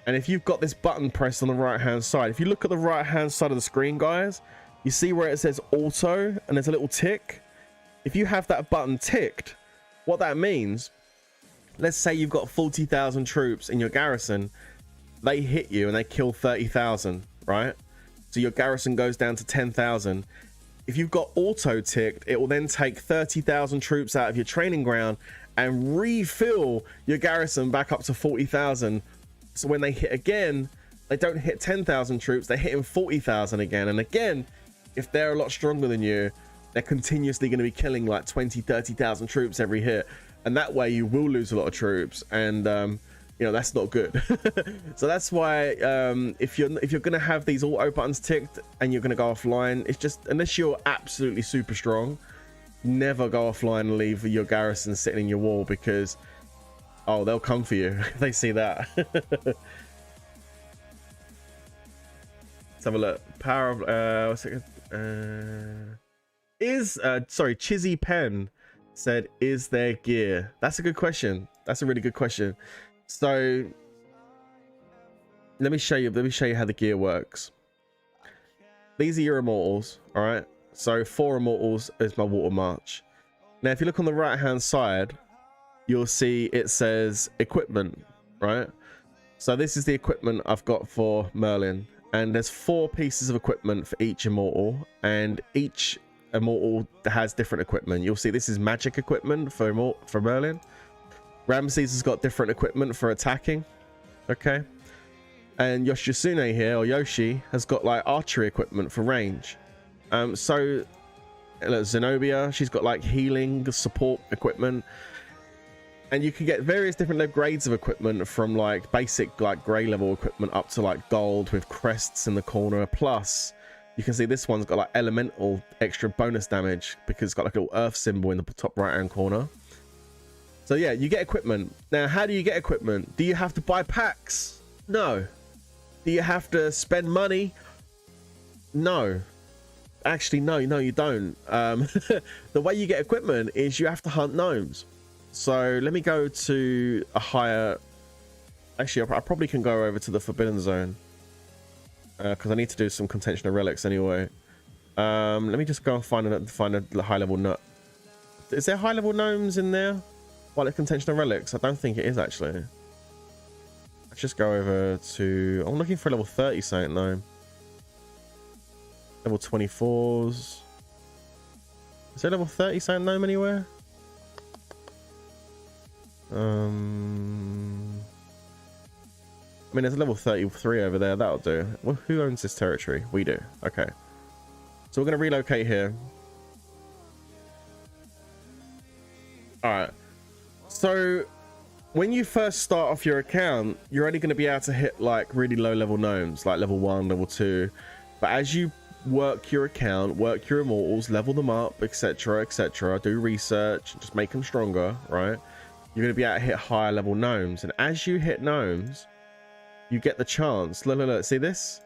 And if you've got this button pressed on the right hand side, if you look at the right hand side of the screen, guys, you see where it says auto and there's a little tick. If you have that button ticked, what that means, let's say you've got 40,000 troops in your garrison, they hit you and they kill 30,000, right? So your garrison goes down to 10,000. If you've got auto ticked, it will then take 30,000 troops out of your training ground and refill your garrison back up to 40,000. So when they hit again, they don't hit 10,000 troops, they're hitting 40,000 again. And again, if they're a lot stronger than you, they're continuously going to be killing like 20, 30,000 troops every hit. And that way you will lose a lot of troops. And, you know, that's not good. So that's why if you're going to have these auto buttons ticked and you're going to go offline, it's just, unless you're absolutely super strong, never go offline and leave your garrison sitting in your wall, because oh, they'll come for you if they see that. Let's have a look. Power of what's it? Sorry, Chizzy Pen said, is there gear? That's a good question. That's a really good question. So let me show you how the gear works. These are your immortals, all right? So 4 immortals is my water march. Now, if you look on the right hand side, you'll see it says equipment, right? So this is the equipment I've got for Merlin, and there's 4 pieces of equipment for each immortal, and each immortal has different equipment. You'll see this is magic equipment for Merlin. Ramses has got different equipment for attacking, okay? And Yoshitsune here, or Yoshi, has got like archery equipment for range. So Zenobia, she's got like healing support equipment. And you can get various different grades of equipment, from like basic like grey level equipment up to like gold with crests in the corner. Plus you can see this one's got like elemental extra bonus damage because it's got like a little earth symbol in the top right hand corner. So yeah, you get equipment. Now how do you get equipment? Do you have to buy packs? No. Do you have to spend money? No. Actually no, you don't. The way you get equipment is you have to hunt gnomes. So let me go to a higher... Actually, I probably can go over to the Forbidden Zone. Because I need to do some contention of relics anyway. Let me just go and find a high level nut. Is there high level gnomes in there? While it's contention of relics? I don't think it is actually. Let's just go over to... I'm looking for a level 30 something gnome. Level 24s. Is there level 30 something gnome anywhere? I mean, there's a level 33 over there. That'll do. Well, who owns this territory? We do. Okay. So we're going to relocate here. Alright. So when you first start off your account, you're only going to be able to hit like really low level gnomes, like level 1, level 2. But as you work your account, work your immortals, level them up, etc, etc, do research, just make them stronger, right? You're going to be able to hit higher level gnomes. And as you hit gnomes, you get the chance. Look, see this?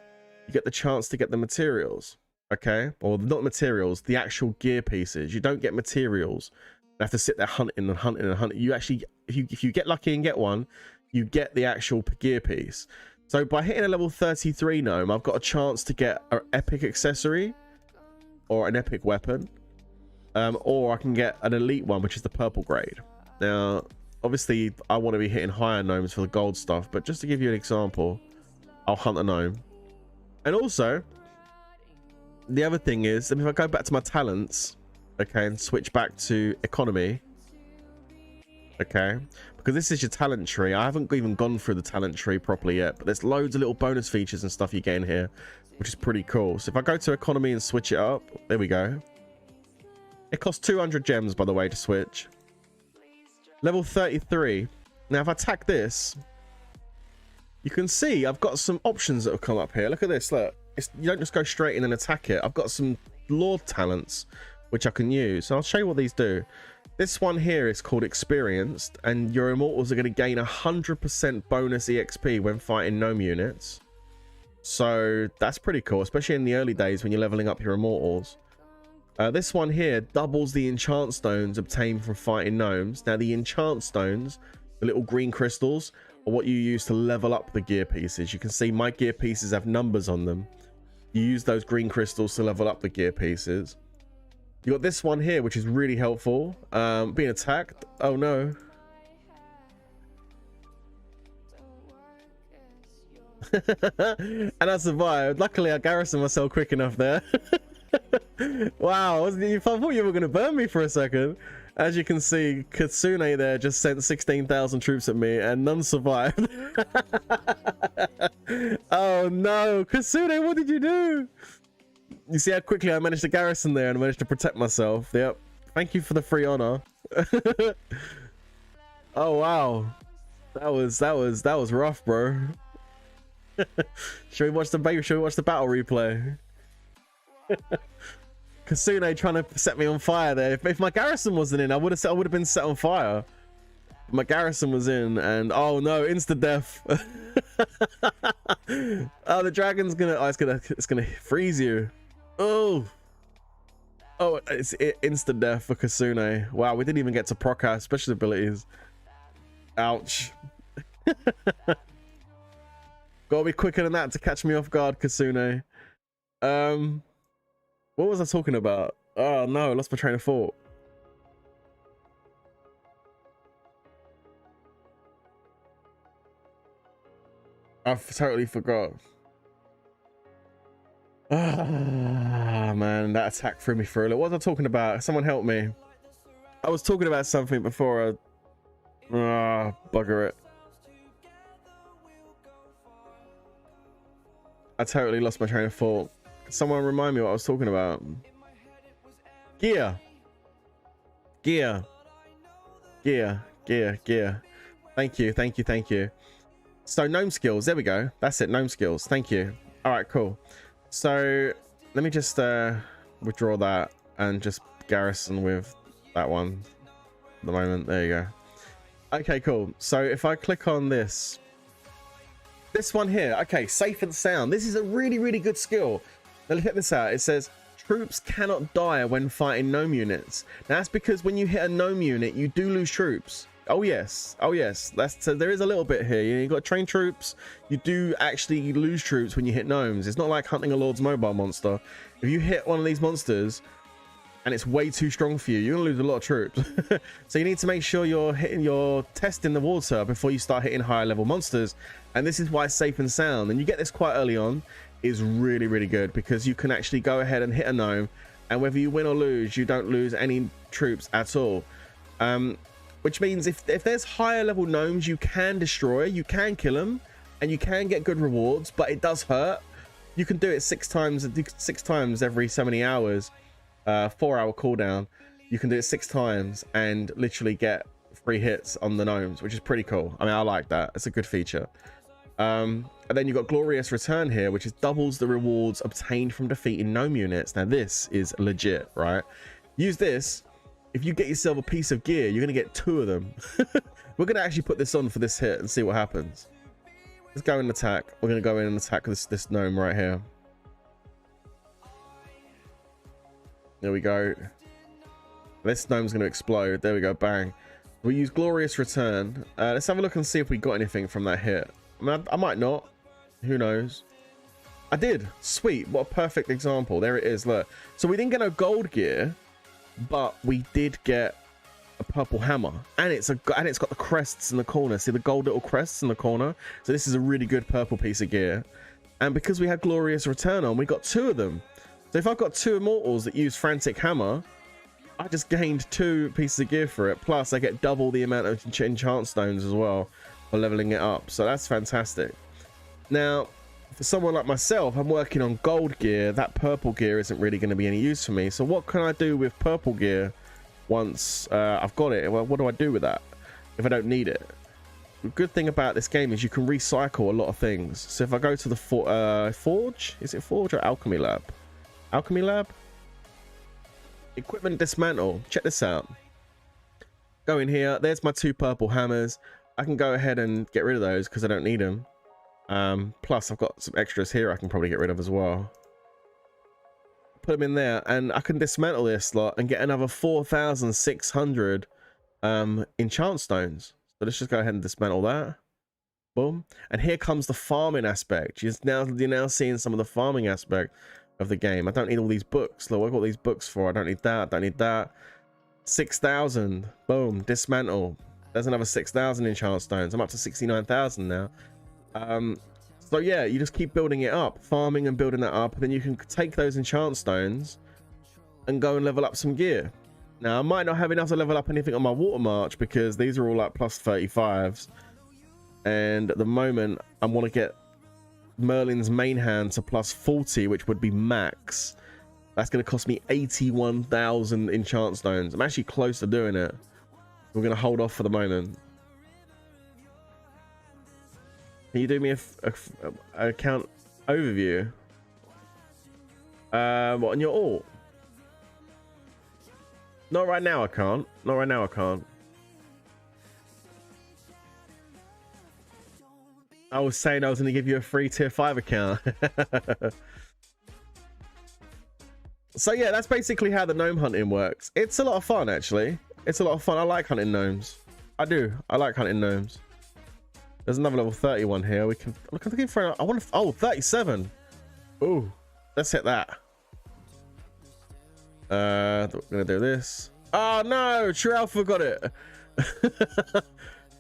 You get the chance to get the materials. Okay? Or not materials, the actual gear pieces. You don't get materials. You have to sit there hunting and hunting and hunting. You actually, if you get lucky and get one, you get the actual gear piece. So by hitting a level 33 gnome, I've got a chance to get an epic accessory or an epic weapon. Or I can get an elite one, which is the purple grade. Now, obviously, I want to be hitting higher gnomes for the gold stuff, but just to give you an example, I'll hunt a gnome. And also, the other thing is, if I go back to my talents, okay, and switch back to economy, okay, because this is your talent tree. I haven't even gone through the talent tree properly yet, but there's loads of little bonus features and stuff you get in here, which is pretty cool. So if I go to economy and switch it up, there we go. It costs 200 gems, by the way, to switch. Level 33. Now if I attack this, you can see I've got some options that have come up here. Look at this. Look, you don't just go straight in and attack it. I've got some lord talents which I can use. So I'll show you what these do. This one here is called experienced, and your immortals are going to gain 100% bonus exp when fighting gnome units. So that's pretty cool, especially in the early days when you're leveling up your immortals. This one here doubles the enchant stones obtained from fighting gnomes. Now the enchant stones, the little green crystals, are what you use to level up the gear pieces. You can see my gear pieces have numbers on them. You use those green crystals to level up the gear pieces. You got this one here, which is really helpful. Being attacked. Oh no. And I survived. Luckily I garrisoned myself quick enough there. Wow, I thought you were going to burn me for a second. As you can see, Kitsune there just sent 16,000 troops at me and none survived. Oh no, Kitsune, what did you do? You see how quickly I managed to garrison there and managed to protect myself. Yep. Thank you for the free honor. Oh wow. That was rough, bro. Should we watch the battle replay? Kitsune trying to set me on fire there. If my garrison wasn't in, I would have been set on fire. My garrison was in, and oh no, insta death. Oh, the dragon's gonna, oh, it's gonna freeze you. Oh, it's insta death for Kitsune. Wow, we didn't even get to proc our special abilities. Ouch. Gotta be quicker than that to catch me off guard, Kitsune. What was I talking about? Oh no, I lost my train of thought. I've totally forgot. Ah, man, that attack threw me for a little. What was I talking about? Someone help me. I was talking about something before. Bugger it. I totally lost my train of thought. Someone remind me what I was talking about. Gear. gear. Thank you, thank you, thank you. So gnome skills, there we go. That's it, gnome skills. Thank you. All right, cool. So let me just withdraw that and just garrison with that one at the moment. There you go. Okay, cool. So if I click on this one here, okay, safe and sound. This is a really, really good skill. Now look at this out. It says troops cannot die when fighting gnome units. Now that's because when you hit a gnome unit, you do lose troops. Oh yes, oh yes. That's so there is a little bit here. You got to train troops. You do actually lose troops when you hit gnomes. It's not like hunting a Lord's Mobile monster. If you hit one of these monsters and it's way too strong for you, you're gonna lose a lot of troops. So you need to make sure you're testing the water before you start hitting higher level monsters. And this is why safe and sound, and you get this quite early on, is really, really good, because you can actually go ahead and hit a gnome, and whether you win or lose, you don't lose any troops at all. Which means if there's higher level gnomes you can destroy, you can kill them, and you can get good rewards, but it does hurt. You can do it six times every so many hours. 4-hour cooldown. You can do it 6 times and literally get 3 hits on the gnomes, which is pretty cool. I mean, I like that. It's a good feature. And then you've got Glorious Return here, which is doubles the rewards obtained from defeating gnome units. Now this is legit, right? Use this. If you get yourself a piece of gear, you're gonna get 2 of them. We're gonna actually put this on for this hit and see what happens. Let's go and attack. We're gonna go in and attack this gnome right here. There we go. This gnome's going to explode. There we go. Bang. We use Glorious Return. Let's have a look and see if we got anything from that hit. I mean, I might not. Who knows? I did. Sweet. What a perfect example. There it is. Look. So we didn't get no gold gear, but we did get a purple hammer. And it's got the crests in the corner. See the gold little crests in the corner? So this is a really good purple piece of gear. And because we had Glorious Return on, we got 2 of them. So if I've got 2 Immortals that use Frantic Hammer, I just gained 2 pieces of gear for it. Plus I get double the amount of enchant stones as well for leveling it up. So that's fantastic. Now, for someone like myself, I'm working on gold gear. That purple gear isn't really going to be any use for me. So what can I do with purple gear once I've got it? Well, what do I do with that if I don't need it? The good thing about this game is you can recycle a lot of things. So if I go to the Forge, is it Forge or Alchemy Lab? Alchemy Lab? Equipment dismantle. Check this out. Go in here. There's my 2 purple hammers. I can go ahead and get rid of those because I don't need them. Plus, I've got some extras here I can probably get rid of as well. Put them in there, and I can dismantle this lot and get another 4,600 enchant stones. So let's just go ahead and dismantle that. Boom. And here comes the farming aspect. You're now seeing some of the farming aspect of the game. I don't need all these books. Look, I've got these books for. I don't need that. Don't need that. 6,000. Boom. Dismantle. There's another 6,000 enchant stones. I'm up to 69,000 now. So yeah, you just keep building it up, farming and building that up, and then you can take those enchant stones and go and level up some gear. Now I might not have enough to level up anything on my water march because these are all like plus 35s, and at the moment I want to get Merlin's main hand to plus 40, which would be max. That's going to cost me 81,000 enchant stones. I'm actually close to doing it. We're going to hold off for the moment. Can you do me a account overview? What, on your alt? Not right now I can't. Not right now I can't. I was saying I was going to give you a free tier 5 account. So yeah, that's basically how the gnome hunting works. It's a lot of fun, actually. It's a lot of fun. I like hunting gnomes. I do. I like hunting gnomes. There's another level 31 here. We can look. I'm looking for. I want to. Oh, 37. Ooh, let's hit that. We're gonna do this. Oh no, True Alpha got it.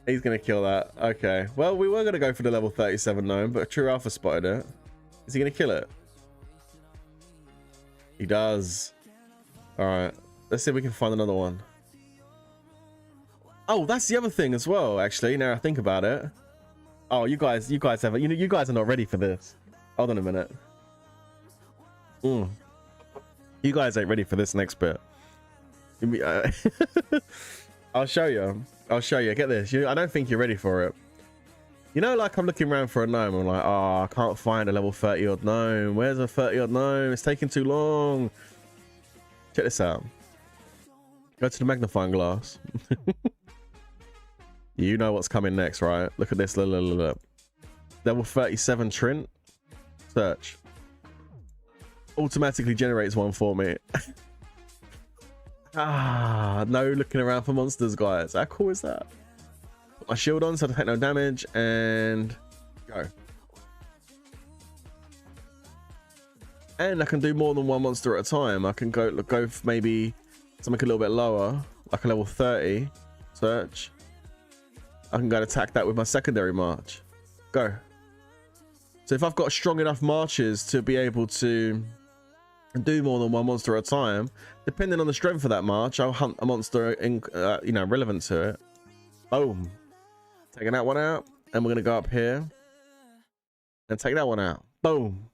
He's gonna kill that. Okay. Well, we were gonna go for the level 37 gnome, but True Alpha spotted it. Is he gonna kill it? He does. All right. Let's see if we can find another one. Oh, that's the other thing as well. Actually, now I think about it. Oh, you guys have. You guys are not ready for this. Hold on a minute. You guys ain't ready for this next bit. I'll show you. I'll show you. Get this. I don't think you're ready for it. You know, like I'm looking around for a gnome. I'm like, oh, I can't find a level 30 odd gnome. Where's a 30 odd gnome? It's taking too long. Check this out. Go to the magnifying glass. You know what's coming next, right? Look at this. Look. Level 37 Trent. Search. Automatically generates one for me. No looking around for monsters, guys. How cool is that? Put my shield on so I take no damage and go. And I can do more than one monster at a time. I can go for maybe something a little bit lower, like a level 30. Search. I can go and attack that with my secondary march. Go. So if I've got strong enough marches to be able to do more than one monster at a time, depending on the strength of that march, I'll hunt a monster in, you know, relevant to it. Boom. Taking that one out, and we're gonna go up here and take that one out. Boom.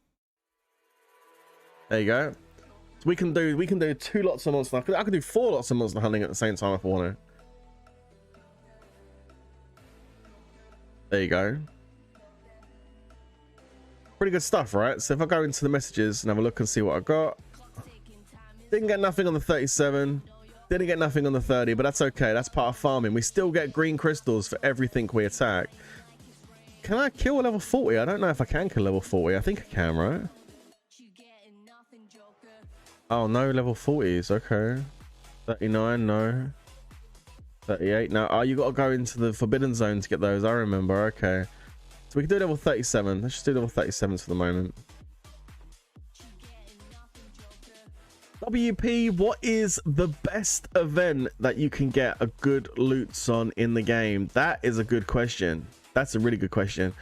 There you go. So we can do 2 lots of monster. I could do 4 lots of monster hunting at the same time if I want to. There you go. Pretty good stuff, right? So if I go into the messages and have a look and see what I got, didn't get nothing on the 37, didn't get nothing on the 30, but that's okay. That's part of farming. We still get green crystals for everything we attack. Can I kill a level 40? I don't know if I can kill level 40. I think I can, right? Oh, no level 40s. Okay. 39, no. 38, no. Oh, you got to go into the forbidden zone to get those. I remember. Okay. So we can do level 37. Let's just do level 37 for the moment. WP, what is the best event that you can get a good loots on in the game? That is a good question. That's a really good question.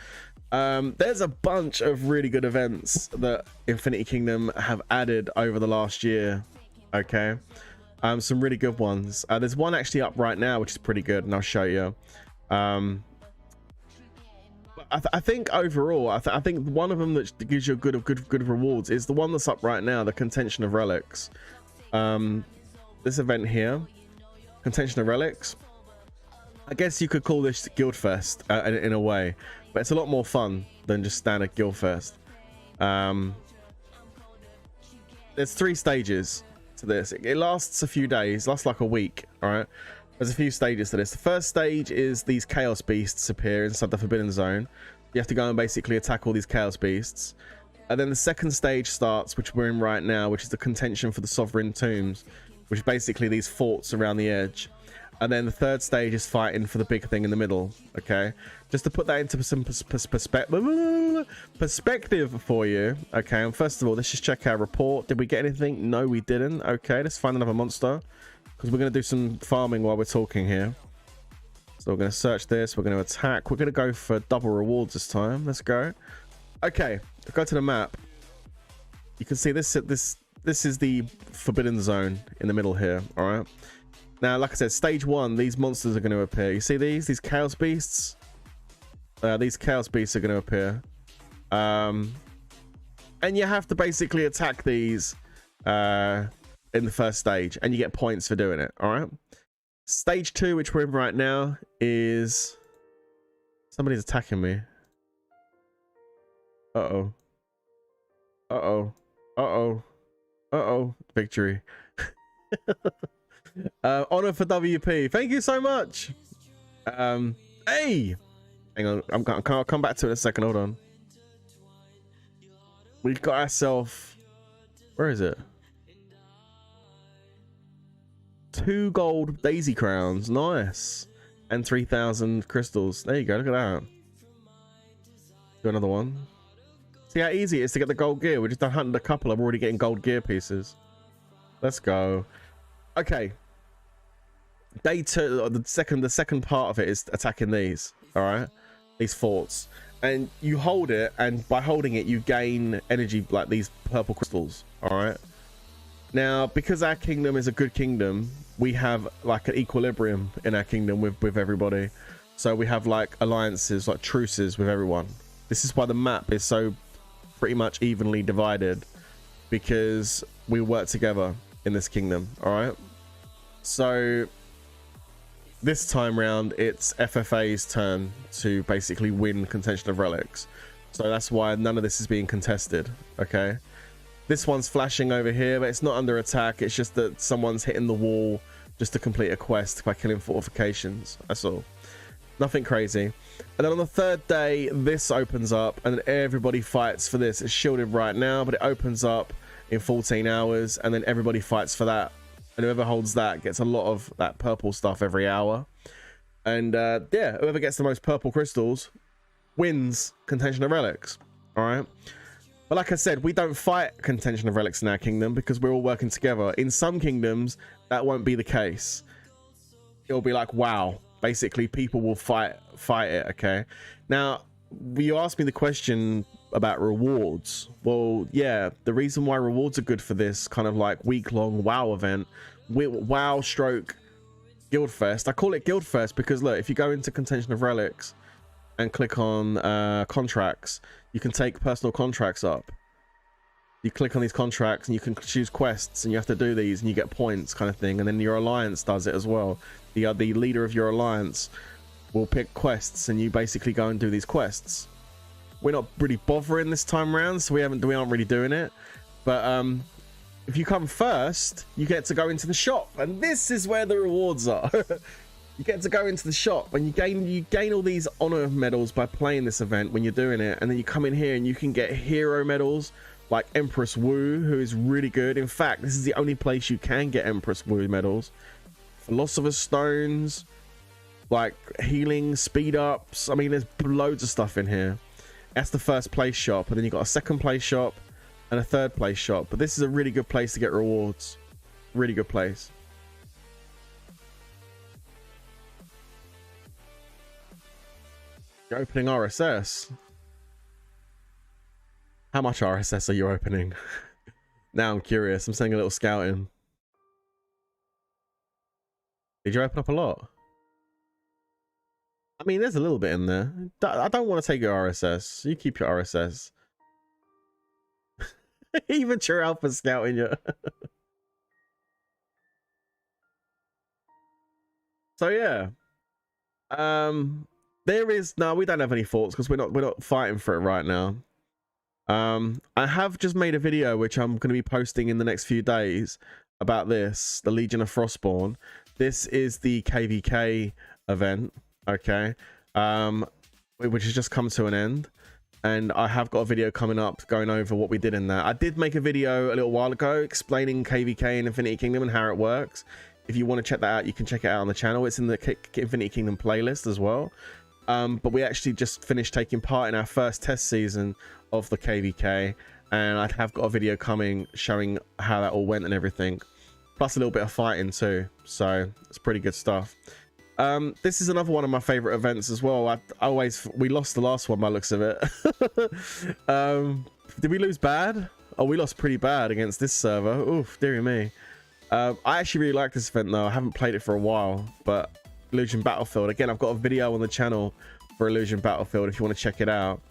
There's a bunch of really good events that Infinity Kingdom have added over the last year. Okay. Some really good ones. There's one actually up right now, which is pretty good, and I'll show you. I think overall, I think one of them that gives you good rewards is the one that's up right now, the Contention of Relics. This event here, Contention of Relics. I guess you could call this Guildfest in a way, but it's a lot more fun than just standard Guildfest. There's 3 stages to this. It lasts a few days, lasts like a week. All right. There's a few stages to this. The first stage is these chaos beasts appear inside the forbidden zone. You have to go and basically attack all these chaos beasts. And then the second stage starts, which we're in right now, which is the contention for the sovereign tombs, which is basically these forts around the edge. And then the third stage is fighting for the big thing in the middle. Okay, just to put that into some perspective for you. Okay, and first of all, let's just check our report. Did we get anything? No, we didn't. Okay, let's find another monster, because we're going to do some farming while we're talking here. So we're going to search this. We're going to attack. We're going to go for double rewards this time. Let's go. Okay, go to the map. You can see this is the forbidden zone in the middle here. All right. Now, like I said, stage 1, these monsters are going to appear. You see these chaos beasts? These chaos beasts are going to appear. And you have to basically attack these in the first stage, and you get points for doing it. All right. Stage 2, which we're in right now, is somebody's attacking me. Uh-oh. Uh-oh. Uh-oh. Uh-oh. Victory. Honor for WP. Thank you so much. Hey, hang on. I'll come back to it in a second. Hold on. We've got ourselves. Where is it? 2 gold daisy crowns. Nice. And 3,000 crystals. There you go. Look at that. Do another one. See how easy it is to get the gold gear. We're just hunting a couple. I'm already getting gold gear pieces. Let's go. Okay. Day 2, the second part of it is attacking these. All right, these forts, and you hold it, and by holding it, you gain energy like these purple crystals. All right. Now, because our kingdom is a good kingdom, we have like an equilibrium in our kingdom with everybody. So we have like alliances, like truces with everyone. This is why the map is so pretty much evenly divided, because we work together in this kingdom. All right. So this time round it's FFA's turn to basically win contention of relics, so that's why none of this is being contested. Okay, this one's flashing over here, but it's not under attack. It's just that someone's hitting the wall just to complete a quest by killing fortifications. That's all, nothing crazy. And then on the third day this opens up and everybody fights for this. It's shielded right now, but it opens up in 14 hours and then everybody fights for that, and whoever holds that gets a lot of that purple stuff every hour. And yeah, whoever gets the most purple crystals wins contention of relics. All right, but like I said, we don't fight contention of relics in our kingdom because we're all working together. In some kingdoms that won't be the case. It'll be like, wow, basically people will fight it. Okay, now you asked me the question about rewards. Well, yeah, the reason why rewards are good for this kind of like week-long WoW event, WoW stroke Guildfest. I call it Guildfest because look, if you go into contention of relics and click on contracts, you can take personal contracts up. You click on these contracts and you can choose quests, and you have to do these and you get points kind of thing. And then your alliance does it as well. The leader of your alliance will pick quests and you basically go and do these quests. We're not really bothering this time around, so we aren't really doing it. But if you come first, you get to go into the shop, and this is where the rewards are. You get to go into the shop and you gain all these honor medals by playing this event when you're doing it, and then you come in here and you can get hero medals like Empress Wu, who is really good. In fact, this is the only place you can get Empress Wu medals. Philosopher's stones, like healing, speed ups. I mean, there's loads of stuff in here. That's the first place shop, and then you got a second place shop and a third place shop. But this is a really good place to get rewards. Really good place. You're opening RSS. How much RSS are you opening? Now I'm curious. I'm saying a little scouting. Did you open up a lot? I mean, there's a little bit in there. I don't want to take your RSS. You keep your RSS. Even True Alpha scouting you. So yeah. There is we don't have any thoughts because we're not fighting for it right now. I have just made a video which I'm going to be posting in the next few days about this, the Legion of Frostborn. This is the KVK event, okay, which has just come to an end, and I have got a video coming up going over what we did in that. I did make a video a little while ago explaining KVK and Infinity Kingdom and how it works. If you want to check that out, you can check it out on the channel. It's in the Infinity Kingdom playlist as well. But we actually just finished taking part in our first test season of the KVK, and I have got a video coming showing how that all went and everything, plus a little bit of fighting too, so it's pretty good stuff. This is another one of my favorite events as well. We lost the last one by the looks of it. Did we lose bad? Oh, we lost pretty bad against this server. Oof, dearie me. I actually really like this event though. I haven't played it for a while, but Illusion Battlefield, again, I've got a video on the channel for Illusion Battlefield if you want to check it out.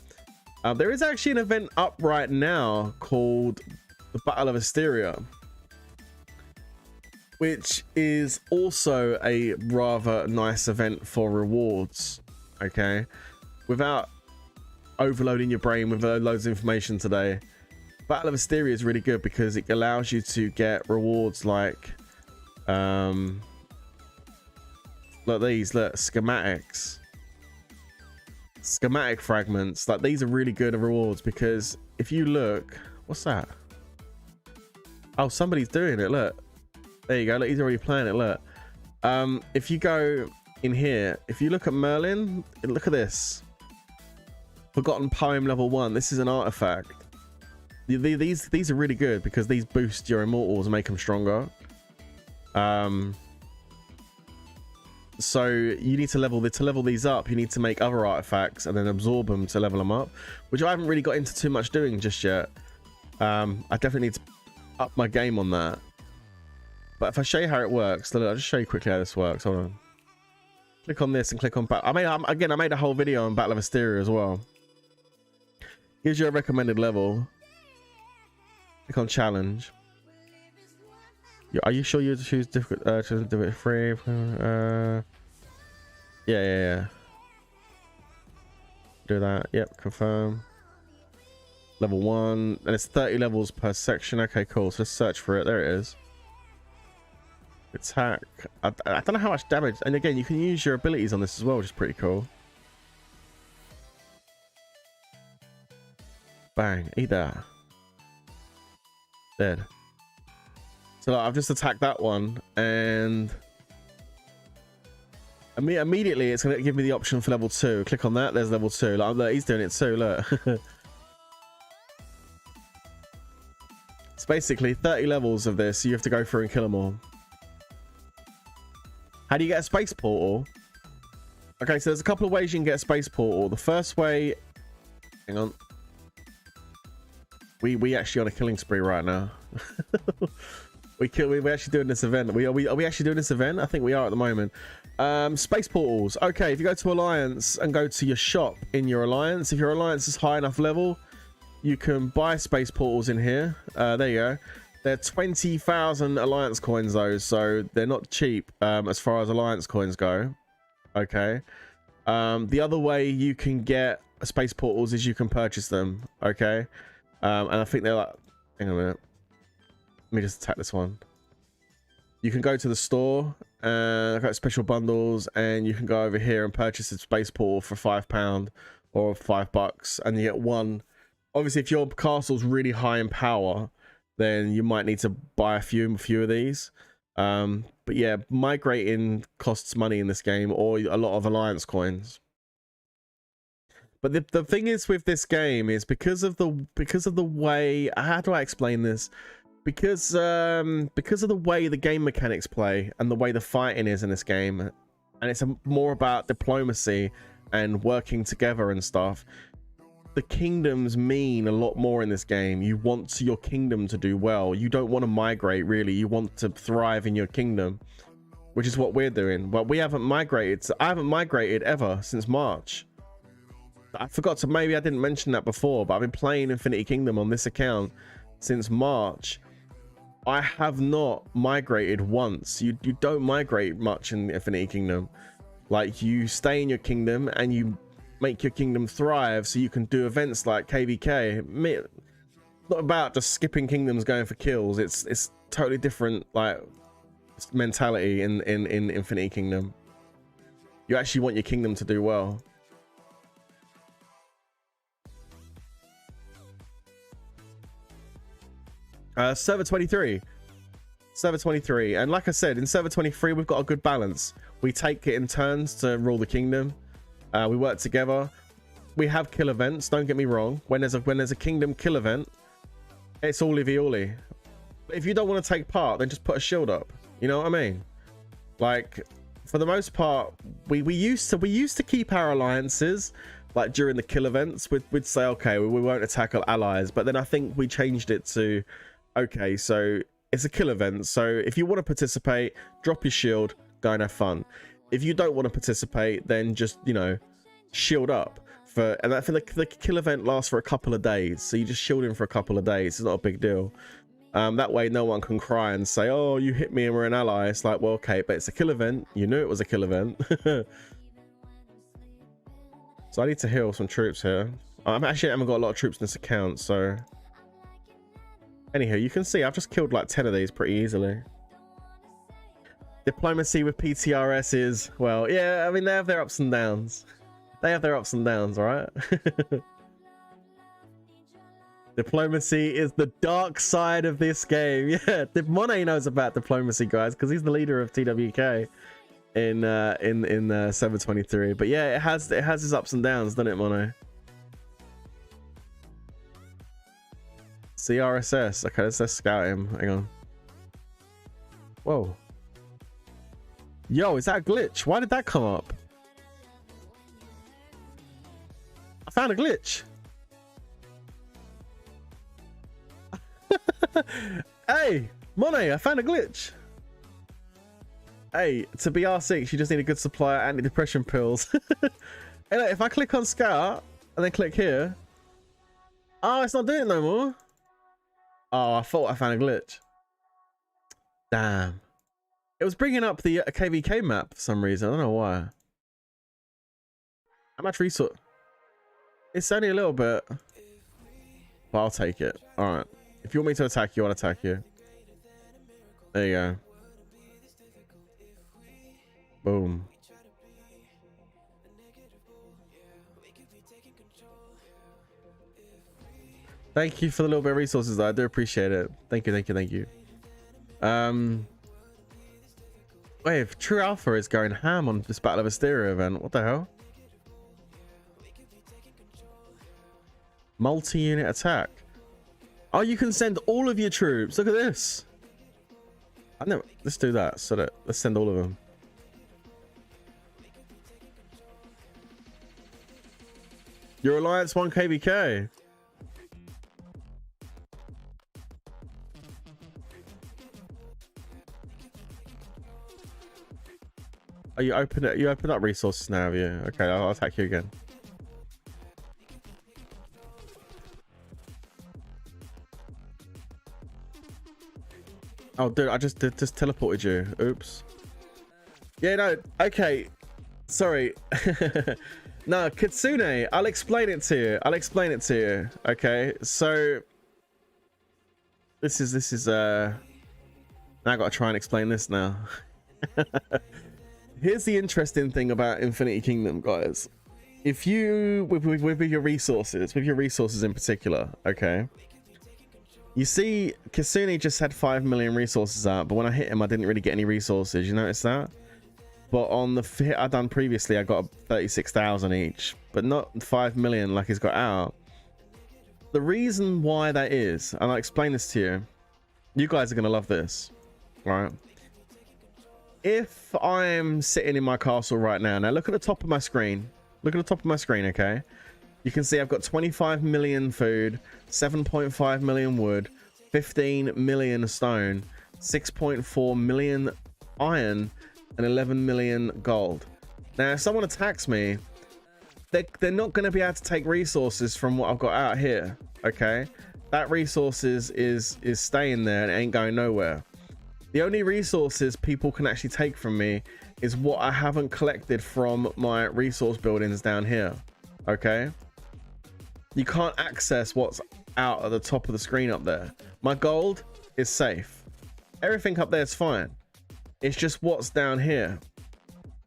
There is actually an event up right now called the Battle of Hysteria, which is also a rather nice event for rewards. Okay, without overloading your brain with loads of information today, Battle of Hysteria is really good because it allows you to get rewards like look, schematics, schematic fragments. Like, these are really good rewards because if you look, what's that? Oh, somebody's doing it. Look, there you go. Look, he's already playing it. Look, if you go in here, if you look at Merlin, look at this. Forgotten Poem level 1. This is an artifact. These are really good because these boost your immortals and make them stronger. So you need to level these up. You need to make other artifacts and then absorb them to level them up, which I haven't really got into too much doing just yet. I definitely need to up my game on that. But if I show you how it works, I'll just show you quickly how this works. Hold on. Click on this and click on I made a whole video on Battle of Hysteria as well. Gives you a recommended level. Click on challenge. Are you sure you choose difficult? Choose difficult free. Yeah. Do that. Yep, confirm. Level 1, and it's 30 levels per section. Okay, cool. So let's search for it. There it is. Attack. I don't know how much damage. And again, you can use your abilities on this as well, which is pretty cool. Bang. Eat that. Dead. So like, I've just attacked that one, and immediately it's going to give me the option for level 2. Click on that. There's level 2. Look, he's doing it too. Look. It's basically 30 levels of this. So you have to go through and kill them all. How do you get a space portal? Okay, so there's a couple of ways you can get a space portal. The first way, hang on, we actually on a killing spree right now. we're actually doing this event. Are we actually doing this event? I think we are at the moment. Space portals. Okay, if you go to Alliance and go to your shop in your Alliance, if your Alliance is high enough level, you can buy space portals in here. There you go. They're 20,000 Alliance coins though, so they're not cheap as far as Alliance coins go. Okay. The other way you can get space portals is you can purchase them. Okay. And I think they're like, hang on a minute. Let me just attack this one. You can go to the store and got special bundles, and you can go over here and purchase a space portal for £5 or $5, and you get one. Obviously, if your castle's really high in power, then you might need to buy a few of these. But yeah, migrating costs money in this game, or a lot of Alliance coins. But the thing is with this game is because of the way, how do I explain this? Because of the way the game mechanics play and the way the fighting is in this game, and it's more about diplomacy and working together and stuff. The kingdoms mean a lot more in this game. You want your kingdom to do well. You don't want to migrate, really. You want to thrive in your kingdom, which is what we're doing. But we haven't migrated. I haven't migrated ever since March. I forgot to, maybe I didn't mention that before, but I've been playing Infinity Kingdom on this account since March. I have not migrated once. You don't migrate much in Infinity Kingdom. Like, you stay in your kingdom and you make your kingdom thrive so you can do events like KVK. Not about just skipping kingdoms going for kills. It's totally different, like, mentality in Infinity Kingdom. You actually want your kingdom to do well. Server 23, and like I said, in server 23 we've got a good balance. We take it in turns to rule the kingdom. We work together. We have kill events, don't get me wrong. When there's a kingdom kill event, it's all livey-all-y. If you don't want to take part, then just put a shield up. You know what I mean? Like, for the most part, we used to keep our alliances. Like during the kill events, we'd say, okay, we won't attack our allies. But then I think we changed it to, okay, so it's a kill event. So if you want to participate, drop your shield, go and have fun. If you don't want to participate, then just, you know, shield up. And I think the kill event lasts for a couple of days. So you just shield in for a couple of days. It's not a big deal. That way no one can cry and say, oh, you hit me and we're an ally. It's like, well, okay, but it's a kill event. You knew it was a kill event. So I need to heal some troops here. I haven't got a lot of troops in this account, so... Anyhow, you can see I've just killed like 10 of these pretty easily. Diplomacy with PTRS is, well, yeah, I mean, they have their ups and downs. They have their ups and downs, alright? Diplomacy is the dark side of this game. Yeah, Monet knows about diplomacy, guys, because he's the leader of TWK. In server 23, but yeah, it has its ups and downs, doesn't it, Mono? CRSS. Okay, let's scout him. Hang on. Whoa. Yo, is that a glitch? Why did that come up? I found a glitch. Hey, Monet, I found a glitch. Hey, to be R6, you just need a good supply of antidepressant pills. Hey, look, if I click on Scout and then click here, oh, it's not doing it no more. Oh, I thought I found a glitch. Damn. It was bringing up the KVK map for some reason. I don't know why. How much resource? It's only a little bit, but I'll take it. All right. If you want me to attack you, I'll attack you. There you go. Boom. Thank you for the little bit of resources, though. I do appreciate it. Thank you, thank you, thank you. Wait, if True Alpha is going ham on this Battle of Hysteria event, what the hell? Multi-unit attack. Oh, you can send all of your troops. Look at this. I never. Let's do that. So that let's send all of them. Your alliance 1 KVK. Oh, you open it. You open up resources now, have you? Okay, I'll attack you again. Oh, dude, I just teleported you. Oops. Yeah, no. Okay. Sorry. No, Kitsune. I'll explain it to you. I'll explain it to you. Okay. So this is now I gotta try and explain this now. Here's the interesting thing about Infinity Kingdom, guys. If you with your resources, in particular, okay. You see, Kitsune just had 5 million resources out, but when I hit him, I didn't really get any resources. You notice that? But on the hit I done previously, I got 36,000 each, but not 5 million like he's got out. The reason why that is, and I'll explain this to you. You guys are gonna love this, right? If I'm sitting in my castle right now, look at the top of my screen. Look at the top of my screen, okay? You can see I've got 25 million food, 7.5 million wood, 15 million stone, 6.4 million iron, and 11 million gold. Now, if someone attacks me, they're not going to be able to take resources from what I've got out here, okay? That resources is staying there and it ain't going nowhere. The only resources people can actually take from me is what I haven't collected from my resource buildings down here, okay? You can't access what's out at the top of the screen up there. My gold is safe. Everything up there is fine. It's just what's down here.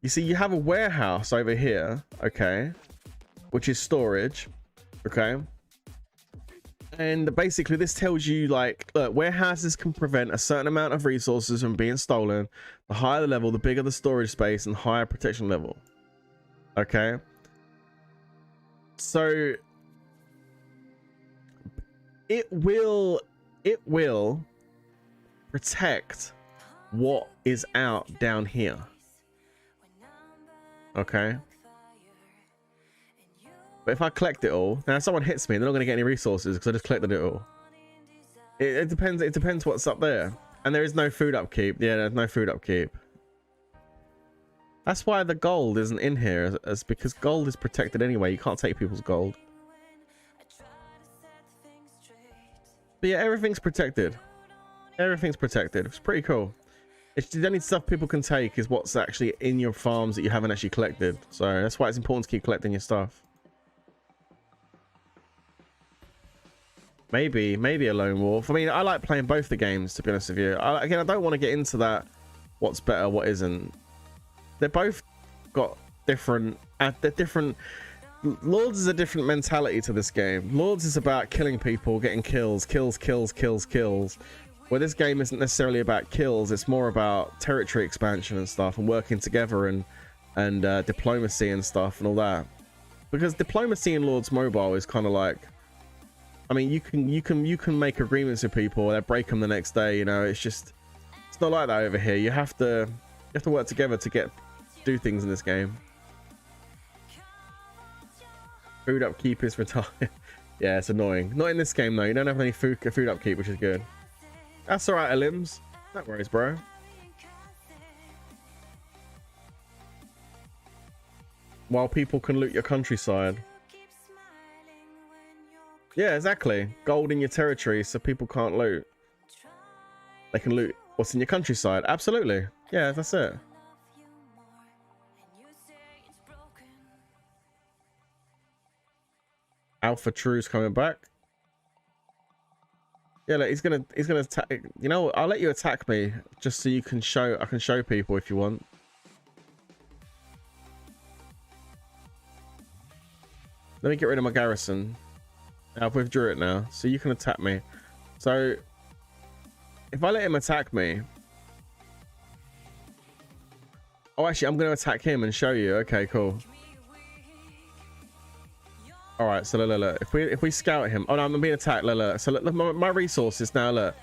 You see, you have a warehouse over here, okay, which is storage, okay? And basically this tells you, like, look, warehouses can prevent a certain amount of resources from being stolen. The higher the level, the bigger the storage space and higher protection level, okay? So it will protect what is out down here, okay? But if I collect it all, now if someone hits me, they're not going to get any resources because I just collected it all. It depends what's up there. And there is no food upkeep. Yeah, there's no food upkeep. That's why the gold isn't in here, as because gold is protected anyway. You can't take people's gold. But yeah, everything's protected. Everything's protected. It's pretty cool. It's the only stuff people can take is what's actually in your farms that you haven't actually collected. So that's why it's important to keep collecting your stuff. Maybe a lone wolf. I mean, I like playing both the games, to be honest with you. Again, I don't want to get into that. What's better, what isn't. They're both got different. They're different. Lords is a different mentality to this game. Lords is about killing people, getting kills. Where this game isn't necessarily about kills. It's more about territory expansion and stuff, and working together and diplomacy and stuff and all that. Because diplomacy in Lords Mobile is kind of like, I mean, you can make agreements with people, they break them the next day. You know, it's not like that over here. You have to work together to do things in this game. Food upkeep is retired. Yeah, it's annoying. Not in this game though. You don't have any food upkeep, which is good. That's all right, Elims. No worries, bro. While people can loot your countryside. Yeah, exactly. Gold in your territory so people can't loot. They can loot what's in your countryside. Absolutely. Yeah, that's it. Alpha True's coming back. Yeah, look, he's gonna attack. You know what? I'll let you attack me just so you can show. I can show people if you want. Let me get rid of my garrison. I've withdrew it now, so you can attack me. So if I let him attack me, oh, actually, I'm going to attack him and show you. Okay, cool. All right, so look. If we scout him, oh no, I'm being attacked. Look. So look, my resources now. Look,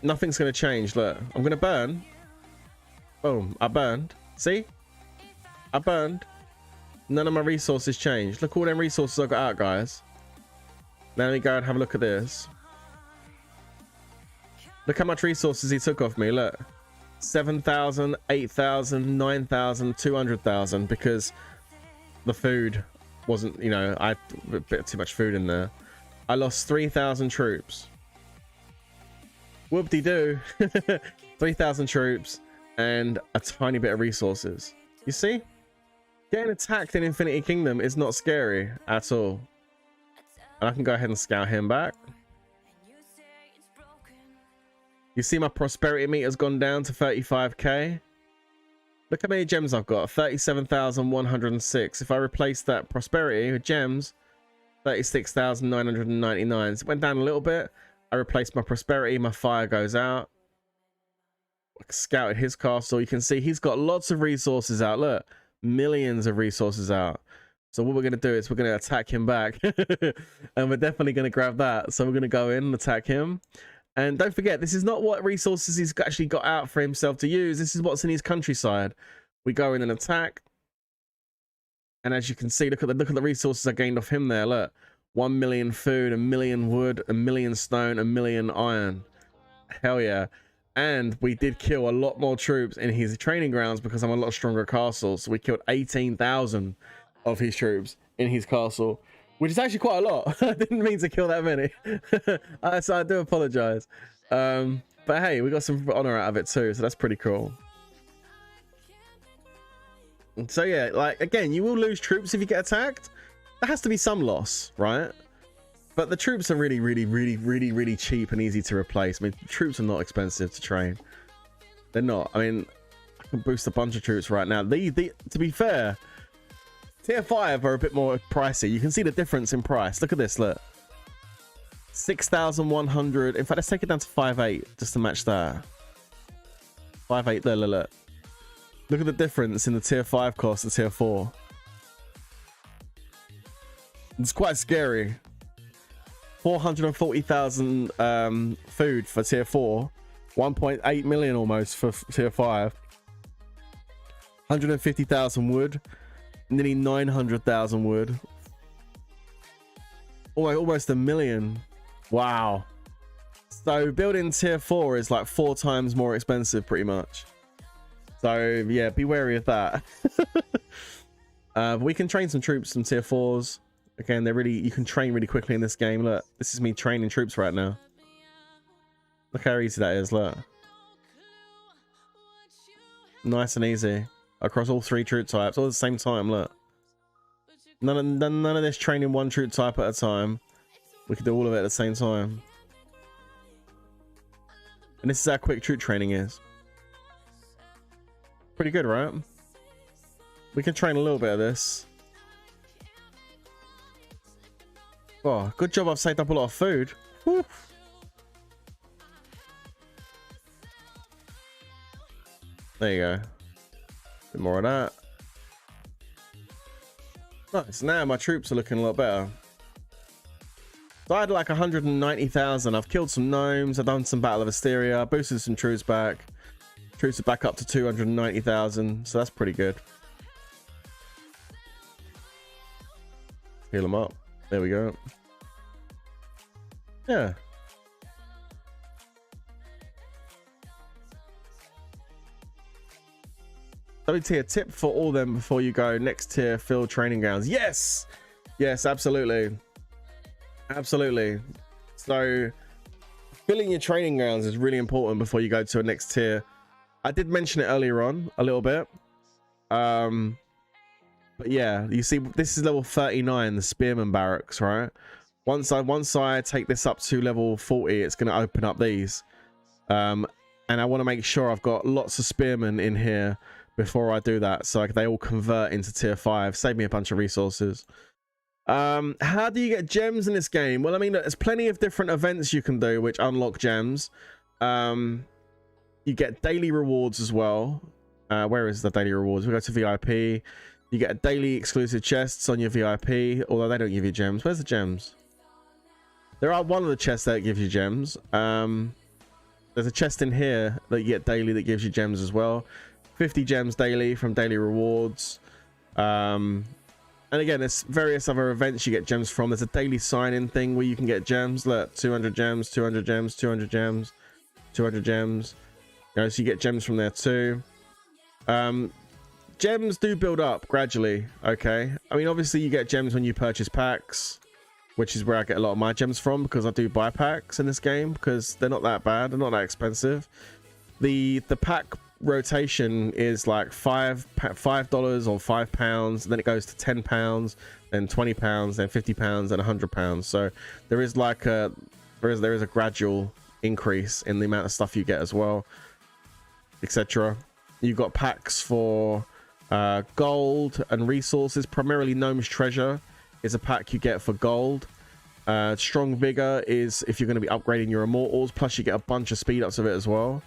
nothing's going to change. Look, I'm going to burn. Boom, I burned. See, I burned. None of my resources changed. Look, all them resources I got out, guys. Now let me go and have a look at this. Look how much resources he took off me. Look, 7,000, 8,000, 9,000, 200,000, because the food wasn't, you know, I had a bit too much food in there. I lost 3,000 troops. Whoop-de-doo. 3,000 troops and a tiny bit of resources. You see? Getting attacked in Infinity Kingdom is not scary at all. And I can go ahead and scout him back. You see my prosperity meter's gone down to 35k. Look how many gems I've got, 37,106. If I replace that prosperity with gems, 36,999. So it went down a little bit. I replaced my prosperity, my fire goes out. I scouted his castle. You can see he's got lots of resources out. Look, millions of resources out. So what we're going to do is we're going to attack him back. And we're definitely going to grab that. So we're going to go in and attack him. And don't forget, this is not what resources he's actually got out for himself to use. This is what's in his countryside. We go in and attack. And as you can see, look at the resources I gained off him there. Look, 1 million food, 1 million wood, 1 million stone, 1 million iron. Hell yeah. And we did kill a lot more troops in his training grounds because I'm a lot stronger castle. So we killed 18,000 of his troops in his castle, which is actually quite a lot. I didn't mean to kill that many. So I do apologize. But hey, we got some honor out of it too, so that's pretty cool. So yeah, like, again, you will lose troops if you get attacked. There has to be some loss, right? But the troops are really cheap and easy to replace. I mean, troops are not expensive to train. They're not. I mean, I can boost a bunch of troops right now. To be fair, tier 5 are a bit more pricey. You can see the difference in price. Look at this, look. 6,100. In fact, let's take it down to 5.8 just to match that. 5.8 there, look. Look at the difference in the tier 5 cost to tier 4. It's quite scary. 440,000 food for tier 4. 1.8 million almost for tier 5. 150,000 wood. Nearly 900,000 wood. Almost 1 million. Wow. So building tier 4 is like 4 times more expensive pretty much. So yeah, be wary of that. We can train some troops, some tier 4s. Again, you can train really quickly in this game. Look, this is me training troops right now. Look how easy that is, look. Nice and easy. Across all 3 troop types, all at the same time, look. None of this training one troop type at a time. We can do all of it at the same time. And this is how quick troop training is. Pretty good, right? We can train a little bit of this. Oh, good job I've saved up a lot of food. Woo. There you go. Bit more of that. Nice. Now my troops are looking a lot better. So I had like 190,000. I've killed some gnomes. I've done some Battle of Hysteria. Boosted some troops back. Troops are back up to 290,000. So that's pretty good. Heal them up. There we go. Yeah. WT, a tip for all them before you go next tier field training grounds. Yes, yes, absolutely, absolutely. So filling your training grounds is really important before you go to a next tier. I did mention it earlier on a little bit. But yeah, you see, this is level 39, the Spearman Barracks, right? Once I take this up to level 40, it's going to open up these. And I want to make sure I've got lots of Spearmen in here before I do that, so they all convert into tier 5. Save me a bunch of resources. How do you get gems in this game? Well, I mean, there's plenty of different events you can do which unlock gems. You get daily rewards as well. Where is the daily rewards? We go to VIP. You get daily exclusive chests on your VIP, although they don't give you gems. Where's the gems? There are one of the chests that gives you gems. There's a chest in here that you get daily that gives you gems as well. 50 gems daily from daily rewards. And again, there's various other events you get gems from. There's a daily sign-in thing where you can get gems. Look, 200 gems, 200 gems, 200 gems, 200 gems. You know, so you get gems from there too. Gems do build up gradually, okay? I mean, obviously you get gems when you purchase packs, which is where I get a lot of my gems from, because I do buy packs in this game because they're not that bad, they're not that expensive. The pack rotation is like $5 or £5, then it goes to £10, then £20, then £50, then £100. So there is like there is a gradual increase in the amount of stuff you get as well, etc. You've got packs for gold and resources. Primarily Gnome's Treasure is a pack you get for gold. Strong Vigor is if you're going to be upgrading your Immortals, plus you get a bunch of speed ups of it as well.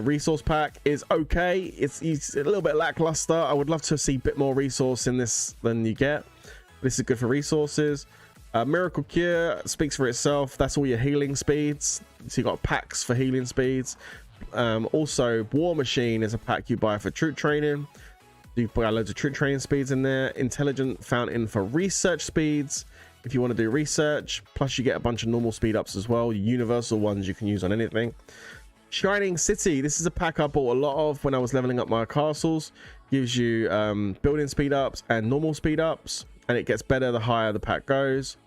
Resource pack is okay. It's a little bit lackluster. I would love to see a bit more resource in this than you get. This is good for resources. Miracle Cure speaks for itself. That's all your healing speeds. So you got packs for healing speeds. Also, War Machine is a pack you buy for troop training. You buy loads of troop training speeds in there. Intelligent Fountain for research speeds if you want to do research. Plus you get a bunch of normal speed ups as well. Universal ones you can use on anything. Shining City, this is a pack I bought a lot of when I was leveling up my castles. Gives you building speed ups and normal speed ups, and it gets better the higher the pack goes.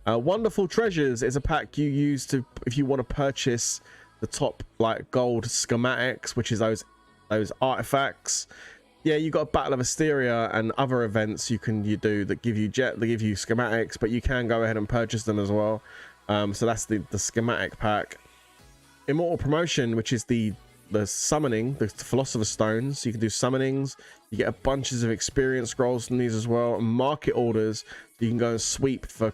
Wonderful Treasures is a pack you use to if you want to purchase the top like gold schematics, which is those artifacts. Yeah, you got a Battle of Hysteria and other events you do that give you schematics, but you can go ahead and purchase them as well. So that's the schematic pack. Immortal Promotion, which is the summoning, the Philosopher's Stones. You can do summonings. You get a bunches of experience scrolls from these as well. Market orders, you can go and sweep for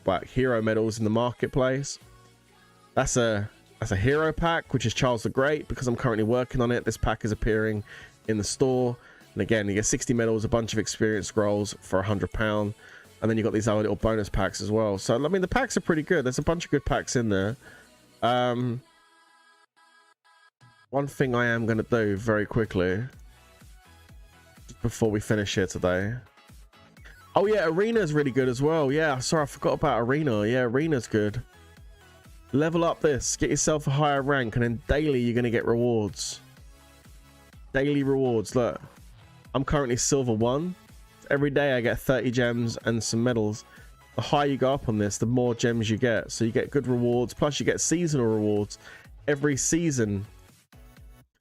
like hero medals in the marketplace. That's a hero pack, which is Charles the Great. Because I'm currently working on it, this pack is appearing in the store, and again you get 60 medals, a bunch of experience scrolls for £100, and then you got these other little bonus packs as well. So I mean, the packs are pretty good. There's a bunch of good packs in there. One thing I am going to do very quickly before we finish here today. Oh yeah, Arena's really good as well. Yeah, sorry, I forgot about Arena. Yeah, Arena's good. Level up this, get yourself a higher rank, and then daily you're going to get rewards. Daily rewards. Look, I'm currently silver 1. Every day I get 30 gems and some medals. The higher you go up on this, the more gems you get. So you get good rewards, plus you get seasonal rewards every season.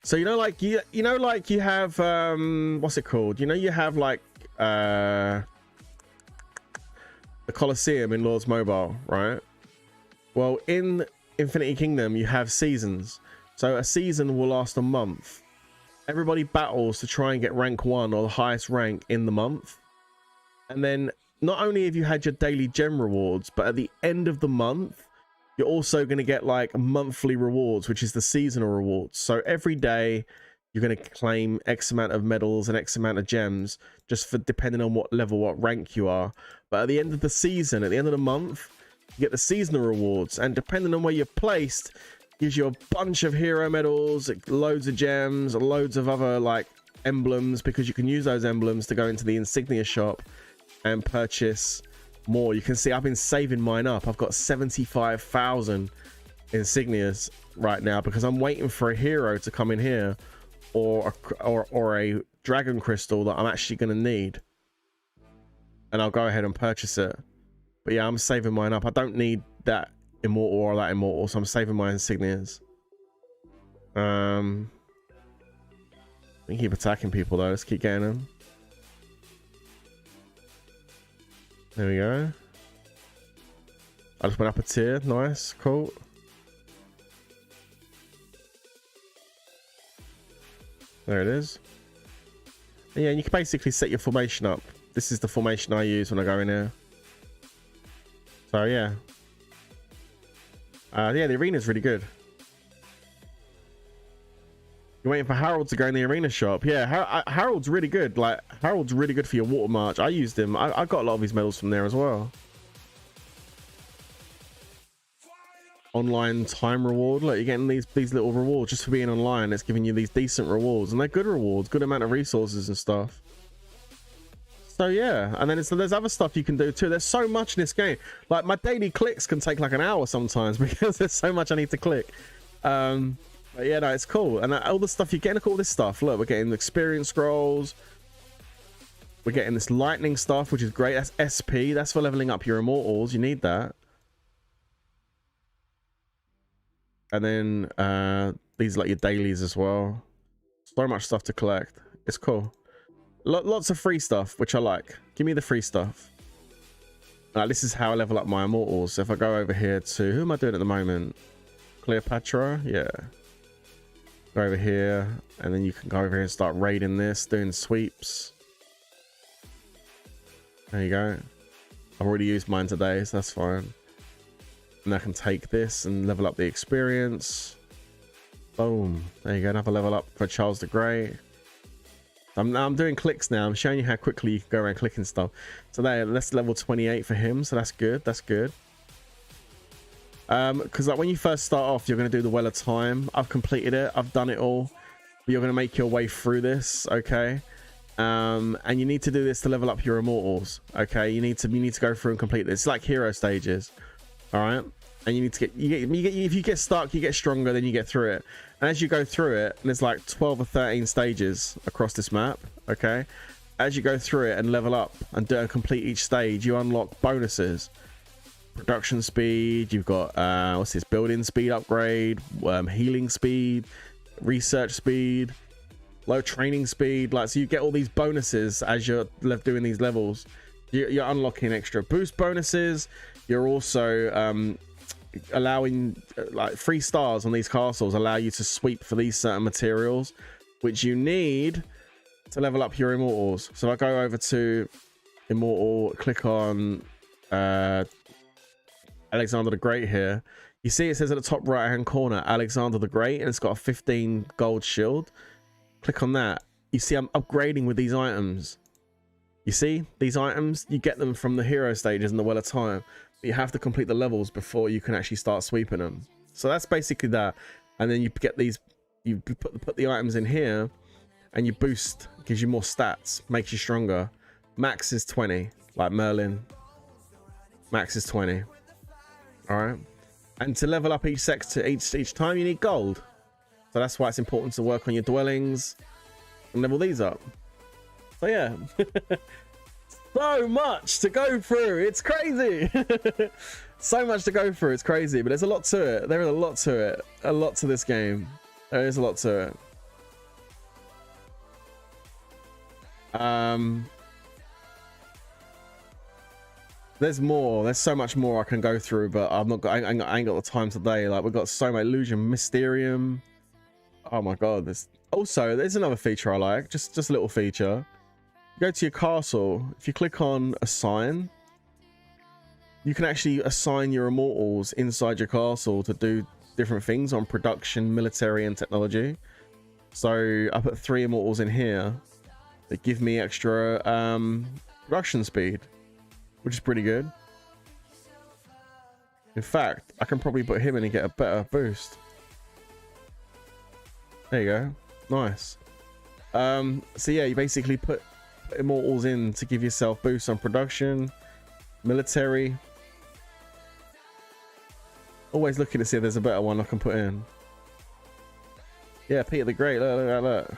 So you know, like you have what's it called? You know, you have like the Colosseum in Lords Mobile, right? Well, in Infinity Kingdom you have seasons. So a season will last a month. Everybody battles to try and get rank 1 or the highest rank in the month. And then not only have you had your daily gem rewards, but at the end of the month, you're also going to get like monthly rewards, which is the seasonal rewards. So every day you're going to claim X amount of medals and X amount of gems, just for depending on what level, what rank you are. But at the end of the season, at the end of the month, you get the seasonal rewards. And depending on where you're placed, gives you a bunch of hero medals, loads of gems, loads of other like emblems, because you can use those emblems to go into the insignia shop and purchase more. You can see I've been saving mine up. I've got 75,000 insignias right now because I'm waiting for a hero to come in here, or a dragon crystal that I'm actually going to need, and I'll go ahead and purchase it. But yeah, I'm saving mine up. I don't need that immortal or that immortal, so I'm saving my insignias. We keep attacking people though. Let's keep getting them. There we go. I just went up a tier. Nice, cool. There it is. Yeah, and you can basically set your formation up. This is the formation I use when I go in here. So yeah. Yeah, the arena's really good. You're waiting for Harold to go in the arena shop. Yeah, Harold's really good. Like, Harold's really good for your water march. I used him. I got a lot of his medals from there as well. Online time reward. Look, you're getting these little rewards just for being online. It's giving you these decent rewards, and they're good rewards, good amount of resources and stuff. So yeah, and then there's other stuff you can do too. There's so much in this game. Like, my daily clicks can take like an hour sometimes because there's so much I need to click. But yeah, no, it's cool. And all the stuff you're getting, look at all this stuff. Look, we're getting the experience scrolls. We're getting this lightning stuff, which is great. That's SP. That's for leveling up your immortals. You need that. And then these are like your dailies as well. So much stuff to collect. It's cool. Lots of free stuff, which I like. Give me the free stuff. This is how I level up my immortals. So if I go over here to, who am I doing at the moment? Cleopatra? Yeah. Go over here, and then you can go over here and start raiding this, doing sweeps. There you go. I've already used mine today, so that's fine. And I can take this and level up the experience. Boom. There you go, another level up for Charles the Great. I'm doing clicks now. I'm showing you how quickly you can go around clicking stuff. So there, that's level 28 for him, so that's good. That's good. Because like when you first start off, you're going to do the Well of Time. I've completed it. I've done it all. But you're going to make your way through this, okay? And you need to do this to level up your immortals, okay? You need to go through and complete this. It's like hero stages, all right? And you need to if you get stuck, you get stronger, then you get through it. And as you go through it, and there's like 12 or 13 stages across this map, okay? As you go through it and level up and complete each stage, you unlock bonuses. Production speed, you've got what's this, building speed upgrade, healing speed, research speed, low training speed. Like, so you get all these bonuses as you're doing these levels. You're unlocking extra boost bonuses. You're also allowing like 3 stars on these castles allow you to sweep for these certain materials which you need to level up your immortals. So I go over to immortal, click on Alexander the Great here. You see it says at the top right hand corner Alexander the Great, and it's got a 15 gold shield. Click on that. You see I'm upgrading with these items. You see these items, you get them from the hero stages and the Well of Time, but you have to complete the levels before you can actually start sweeping them. So that's basically that. And then you get these, you put the items in here and you boost, gives you more stats, makes you stronger. Max is 20, like Merlin. Max is 20. All right, and to level up each sector each time you need gold, so that's why it's important to work on your dwellings and level these up. So yeah, so much to go through, it's crazy. So much to go through, it's crazy, but there's a lot to it. There is a lot to it, a lot to this game. There is a lot to it. There's more. There's so much more I can go through, but I ain't got the time today. Like, we've got so much illusion, Mysterium. Oh my god! There's another feature I like. Just a little feature. Go to your castle. If you click on assign, you can actually assign your immortals inside your castle to do different things on production, military, and technology. So I put 3 immortals in here that give me extra production speed, which is pretty good. In fact, I can probably put him in and get a better boost. There you go. Nice. So yeah, you basically put immortals in to give yourself boosts on production, military. Always looking to see if there's a better one I can put in. Yeah, Peter the Great. Look.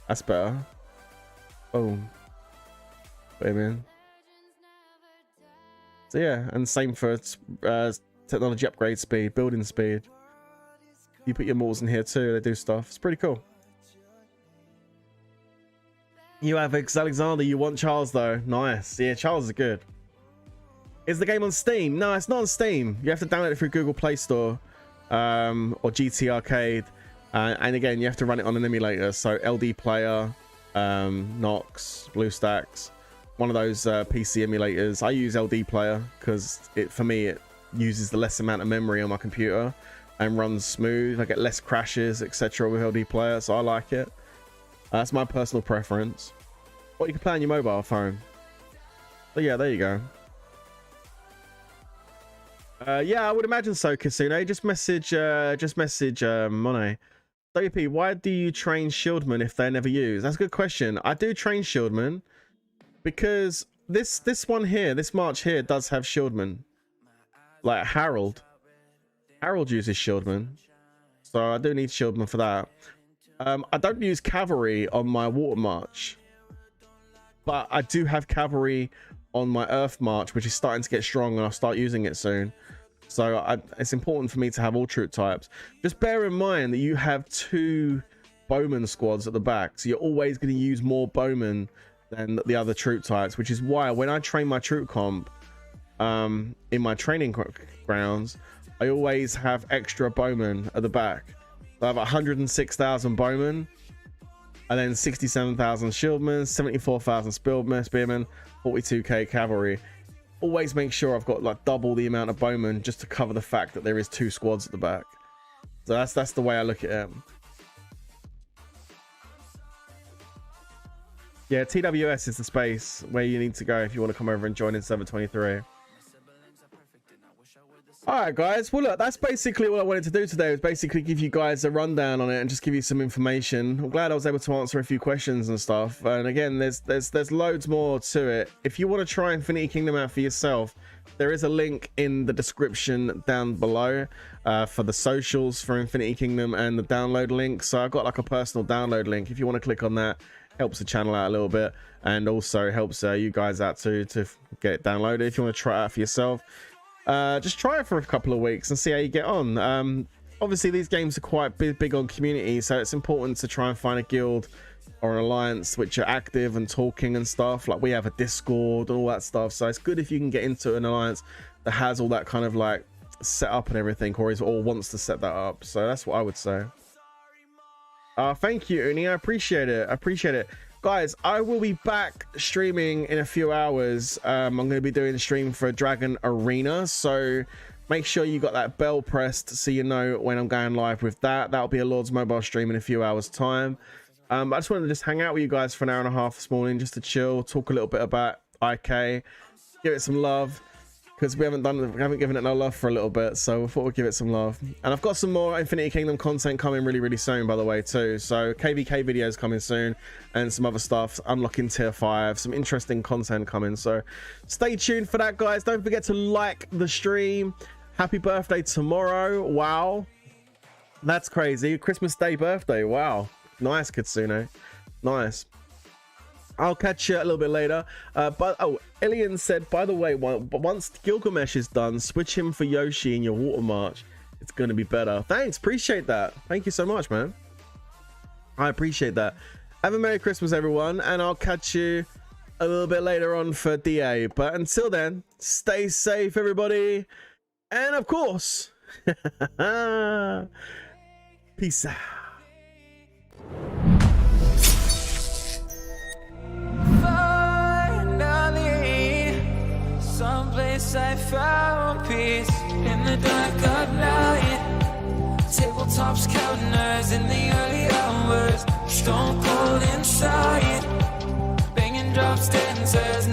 That's better. Boom. Put him in. So yeah, and same for technology upgrade speed, building speed. You put your immortals in here too, they do stuff. It's pretty cool. You have Alexander, you want Charles though. Nice. Yeah, Charles is good. Is the game on Steam? No, it's not on Steam. You have to download it through Google Play Store or GT Arcade. And again, you have to run it on an emulator. So LD Player, Nox, BlueStacks, one of those PC emulators. I use LD Player because for me it uses the less amount of memory on my computer and runs smooth. I get less crashes, etc. with LD Player, so I like it. That's my personal preference. Or you can play on your mobile phone. So yeah, there you go. Yeah, I would imagine so, Kasune. Just message Monet. WP, why do you train shieldmen if they're never used? That's a good question. I do train shieldmen because this one here, this march here does have shieldmen. Like Harold uses shieldmen, so I do need shieldmen for that. I don't use cavalry on my water march, but I do have cavalry on my earth march, which is starting to get strong, and I'll start using it soon. So it's important for me to have all troop types. Just bear in mind that you have 2 bowman squads at the back, so you're always going to use more bowmen than the other troop types, which is why when I train my troop comp in my training grounds, I always have extra bowmen at the back. So I have 106,000 bowmen, and then 67,000 shieldmen, 74,000 spearmen, 42k cavalry. Always make sure I've got like double the amount of bowmen just to cover the fact that there is 2 squads at the back. So that's the way I look at it. Yeah, TWS is the space where you need to go if you want to come over and join in server 23. Alright guys, well look, that's basically what I wanted to do today, was basically give you guys a rundown on it and just give you some information. I'm glad I was able to answer a few questions and stuff, and again there's loads more to it. If you want to try Infinity Kingdom out for yourself, there is a link in the description down below for the socials for Infinity Kingdom and the download link. So I've got like a personal download link. If you want to click on that, helps the channel out a little bit, and also helps you guys out too to get it downloaded. If you want to try it out for yourself, just try it for a couple of weeks and see how you get on. Obviously these games are quite big on community, so it's important to try and find a guild or an alliance which are active and talking and stuff. Like we have a Discord and all that stuff, so it's good if you can get into an alliance that has all that kind of like set up and everything, or wants to set that up. So that's what I would say. Thank you, Uni. I appreciate it. Guys, I will be back streaming in a few hours. I'm going to be doing a stream for Dragon Arena, so make sure you got that bell pressed so you know when I'm going live with that. That'll be a Lord's Mobile stream in a few hours time. I just wanted to just hang out with you guys for an hour and a half this morning, just to chill, talk a little bit about IK, give it some love, because we haven't given it no love for a little bit, so I thought we'd give it some love. And I've got some more Infinity Kingdom content coming really soon, by the way, too. So KVK videos coming soon, and some other stuff, unlocking tier 5, some interesting content coming. So stay tuned for that, guys. Don't forget to like the stream. Happy birthday tomorrow. Wow, that's crazy. Christmas Day birthday. Wow, nice, Kitsune, nice. I'll catch you a little bit later. But oh, Ilian said, by the way, once Gilgamesh is done, switch him for Yoshi in your water march. It's going to be better. Thanks, appreciate that. Thank you so much, man. I appreciate that. Have a Merry Christmas, everyone, and I'll catch you a little bit later on for DA. But until then, stay safe, everybody. And of course, peace out. Someplace I found peace in the dark of night. Tabletops, counters in the early hours. Stone cold inside. Banging drops, dancers.